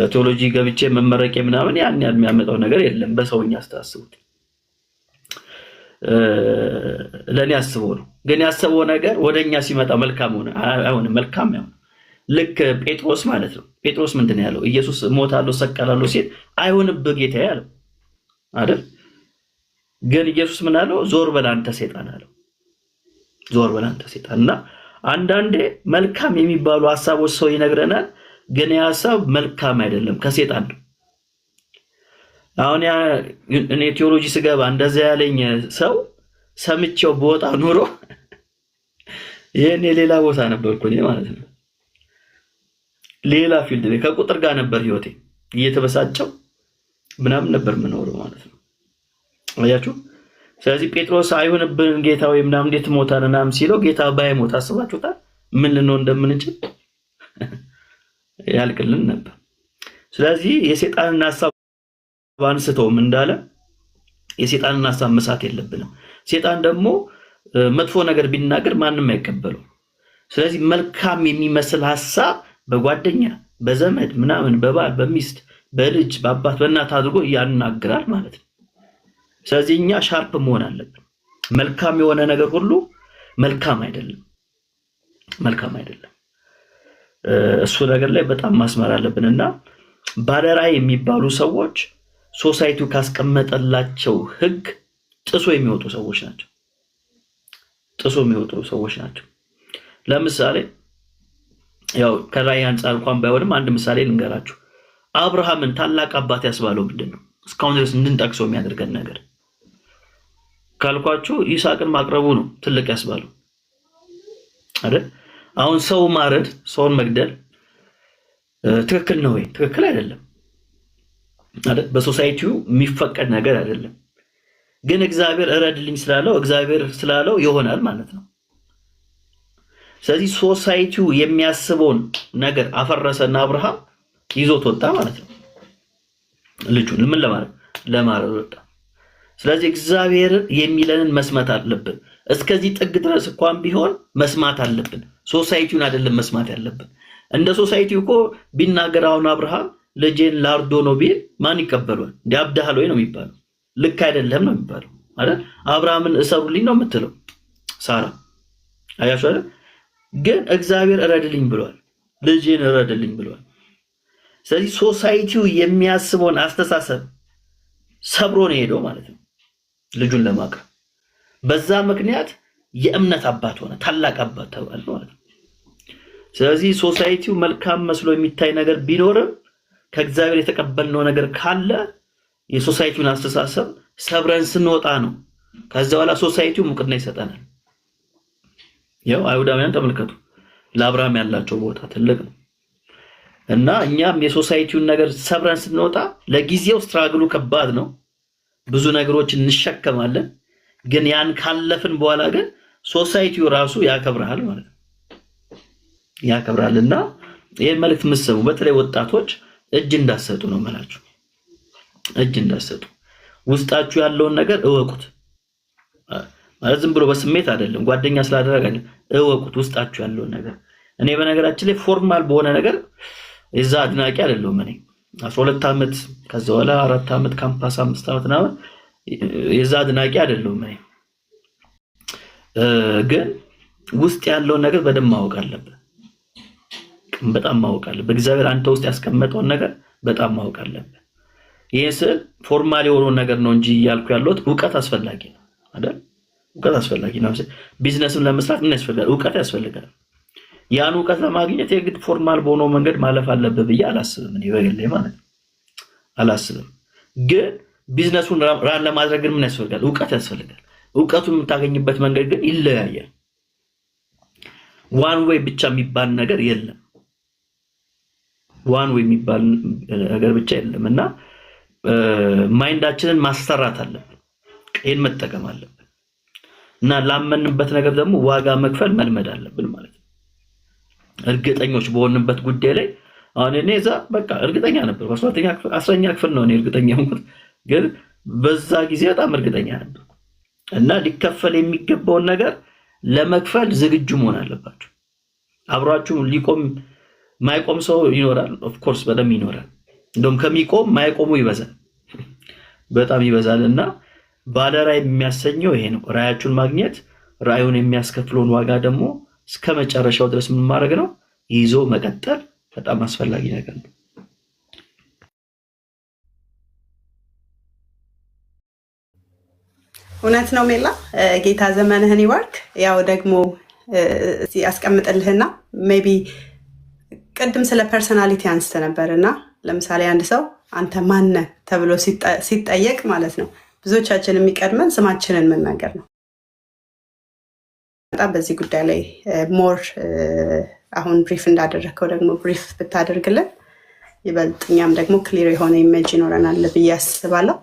ቴዎሎጂ ገብቼ መመረቄ ምናምን ያን የሚያመጣው ነገር የለም። በሰውኛ አስተሳስቡት ለኔ አስቦ ነው። ግን ያሰበው ነገር ወደኛ ሲመጣ መልካም ሆነ አይሆንም፣ መልካም አይሆንም። ልክ ጴጥሮስ ማለት ነው። ጴጥሮስ ምንድነው ያለው? ኢየሱስ ሞታለሁ ሰቀላለሁ ሲል አይሆንብህ ጌታዬ አለው አይደል? ግን ኢየሱስ ምን አለው? ዞር በል አንተ ሰይጣን አለው። ዞር በል አንተ ሰይጣን። እና አንዳንዴ መልካም የሚባሉ ሐሳቦች ሰው ይነግረናል፣ ግን ያ ሐሳብ መልካም አይደለም፣ ከሰይጣን ነው። አሁን እኔ ቴዎሎጂ ስገባ እንደዛ ያለኝ ሰው ሰምቼው በወጣ ኑሮ የኔ ሌላ ቦታ ነበርኩ እኔ ማለት ነው። ሌላ ፊልድ ላይ ከቁጥር ጋር ነበር ህይወቴ፣ እየተበሳጨው ምናምን ነበር የምኖረው ማለት ነው። አያችሁ። ስለዚህ ጴጥሮስ አይሆንብን ጌታ ወይ ምናምን እንዴት ሞታን ምናምን ሲለው ጌታ ባይሞት አስባችሁታል ምን ልንሆን እንደምንችል ያልቅልን ነበር። ስለዚህ የሰይጣንን ሐሳብ አንስተውም እንዳለ የሰይጣንን ሐሳብ መሳት የለብንም። ሰይጣን ደግሞ መጥፎ ነገር ቢናገር ማንም አይቀበለው። ስለዚህ መልካም የሚመስል ሐሳብ በጓደኛ በዘመድ ምናምን በባል በሚስት በልጅ በአባት በእናት አድርጎ ያናግራል ማለት ነው። ስለዚህ እኛ ሻርፕ መሆን አለብን። መልካም የሆነ ነገር ሁሉ መልካም አይደለም፣ መልካም አይደለም። እሱ ነገር ላይ በጣም ማስመር አለብንና ባለራዕይ የሚባሉ ሰዎች ሶሳይቲው ካስቀመጠላቸው ህግ ጥሶ የሚወጡ ሰዎች ናቸው። ጥሶ የሚወጡ ሰዎች ናቸው። ለምሳሌ ያው ከራዕይ አንፃር እንኳን ባይሆንም አንድ ምሳሌ ልንገራችሁ። አብርሃምን ታላቅ አባት ያስባለው ምንድነው? እስካሁን ድረስ እንድንጠቅሰው የሚያደርገን ነገር ካልኳችሁ ይስሐቅን ማቅረቡ ነው ትልቅ ያስባለው አይደል? አሁን ሰው ማረድ፣ ሰውን መግደል ትክክል ነው ወይ? ትክክል አይደለም አይደል? በሶሳይቲው የሚፈቀድ ነገር አይደለም። ግን እግዚአብሔር እረድልኝ ስላለው እግዚአብሔር ስላለው ይሆናል ማለት ነው። ስለዚህ ሶሳይቲው የሚያስበውን ነገር አፈረሰና አብርሃም ይዞት ወጣ ማለት ነው። ልጁን ምን ለማረድ ወጣ። ስለዚህ እግዚአብሔር የሚለንን መስማት አለብን። እስከዚህ ጥግ ድረስ እንኳን ቢሆን መስማት አለብን። ሶሳይቲውን አይደለም መስማት ያለብን። እንደ ሶሳይቲው እኮ ቢናገር አሁን አብርሃም ልጄን ላርዶ ነው ቢል ማን ይቀበሏል? እንዲያብዳሃል ወይ ነው የሚባለው። ልክ አይደለም ነው የሚባለው አይደል? አብርሃምን እሰሩልኝ ነው የምትለው ሳራ። አያችሁ አይደል? ግን እግዚአብሔር እረድልኝ ብሏል። ልጄን እረድልኝ ብሏል። ስለዚህ ሶሳይቲው የሚያስበውን አስተሳሰብ ሰብሮ ነው ሄደው ማለት ነው ልጁን ለማቅረብ። በዛ ምክንያት የእምነት አባት ሆነ፣ ታላቅ አባት ተባለ ማለት ነው። ስለዚህ ሶሳይቲው መልካም መስሎ የሚታይ ነገር ቢኖርም ከእግዚአብሔር የተቀበልነው ነገር ካለ የሶሳይቲውን አስተሳሰብ ሰብረን ስንወጣ ነው። ከዛ በኋላ ሶሳይቲው ሙቅና ይሰጠናል። ያው አይሁዳውያን ተመልከቱ፣ ለአብርሃም ያላቸው ቦታ ትልቅ ነው እና እኛም የሶሳይቲውን ነገር ሰብረን ስንወጣ ለጊዜው ስትራግሉ ከባድ ነው፣ ብዙ ነገሮችን እንሸከማለን። ግን ያን ካለፍን በኋላ ግን ሶሳይቲው ራሱ ያከብራል ማለት ነው፣ ያከብራልና ይሄን መልእክት የምትሰሙ በተለይ ወጣቶች እጅ እንዳሰጡ ነው የምላችሁ። እጅ እንዳሰጡ ውስጣችሁ ያለውን ነገር እወቁት። ማለት ዝም ብሎ በስሜት አይደለም፣ ጓደኛ ስላደረጋኝ እወቁት ውስጣችሁ ያለውን ነገር። እኔ በነገራችን ላይ ፎርማል በሆነ ነገር የዛ አድናቂ አይደለሁም። እኔ 12 ዓመት ከዛ በኋላ 4 ዓመት ካምፓስ 5 ዓመት ነው የዛ አድናቂ አይደለሁም። እኔ ግን ውስጥ ያለውን ነገር በደንብ ማወቅ አለብን። በጣም ማወቅ አለብን። እግዚአብሔር አንተ ውስጥ ያስቀመጠውን ነገር በጣም ማወቅ አለብን። ይሄ ስል ፎርማል የሆነውን ነገር ነው እንጂ ያልኩ ያለሁት እውቀት አስፈላጊ ነው አይደል? እውቀት አስፈላጊ ነው። ቢዝነስም ለመስራት ምን ያስፈልጋል? እውቀት ያስፈልጋል። ያን እውቀት ለማግኘት የግድ ፎርማል በሆነው መንገድ ማለፍ አለበት ብዬ አላስብም። እኔ በግሌ ማለት ነው አላስብም። ግን ቢዝነሱን ራን ለማድረግ ምን ያስፈልጋል? እውቀት ያስፈልጋል። እውቀቱን የምታገኝበት መንገድ ግን ይለያያል። ዋን ዌይ ብቻ የሚባል ነገር የለም። ዋን ዌይ የሚባል ነገር ብቻ የለም እና ማይንዳችንን ማሰራት አለብን። ይሄን መጠቀም አለብን እና ላመንበት ነገር ደግሞ ዋጋ መክፈል መልመድ አለብን ማለት ነው። እርግጠኞች በሆንበት ጉዳይ ላይ አሁን እኔ እዛ በቃ እርግጠኛ ነበር። 10ኛ ክፍል ነው እኔ እርግጠኛ ሆንኩት። ግን በዛ ጊዜ በጣም እርግጠኛ ነበር እና ሊከፈል የሚገባውን ነገር ለመክፈል ዝግጁ መሆን አለባችሁ። አብራችሁ ሊቆም ማይቆም ሰው ይኖራል። ኦፍ ኮርስ በደም ይኖራል። እንደውም ከሚቆም ማይቆሙ ይበዛል፣ በጣም ይበዛል። እና ባለራዕይ የሚያሰኘው ይሄ ነው። ራዕያችሁን ማግኘት፣ ራዕዩን የሚያስከፍለውን ዋጋ ደግሞ እስከ መጨረሻው ድረስ ምን ማድረግ ነው? ይዞ መቀጠል በጣም አስፈላጊ ነገር ነው። እውነት ነው ሜላ፣ ጌታ ዘመንህን ይባርክ። ያው ደግሞ ያስቀምጥልህና ሜቢ ቅድም ስለ ፐርሰናሊቲ አንስተ ነበርና ለምሳሌ አንድ ሰው አንተ ማነህ ተብሎ ሲጠየቅ ማለት ነው ብዙዎቻችን የሚቀድመን ስማችንን መናገር ነው። በጣም በዚህ ጉዳይ ላይ ሞር አሁን ብሪፍ እንዳደረግከው ደግሞ ብሪፍ ብታደርግልን ይበልጥ እኛም ደግሞ ክሊር የሆነ ኢሜጅ ይኖረናል ብዬ አስባለሁ።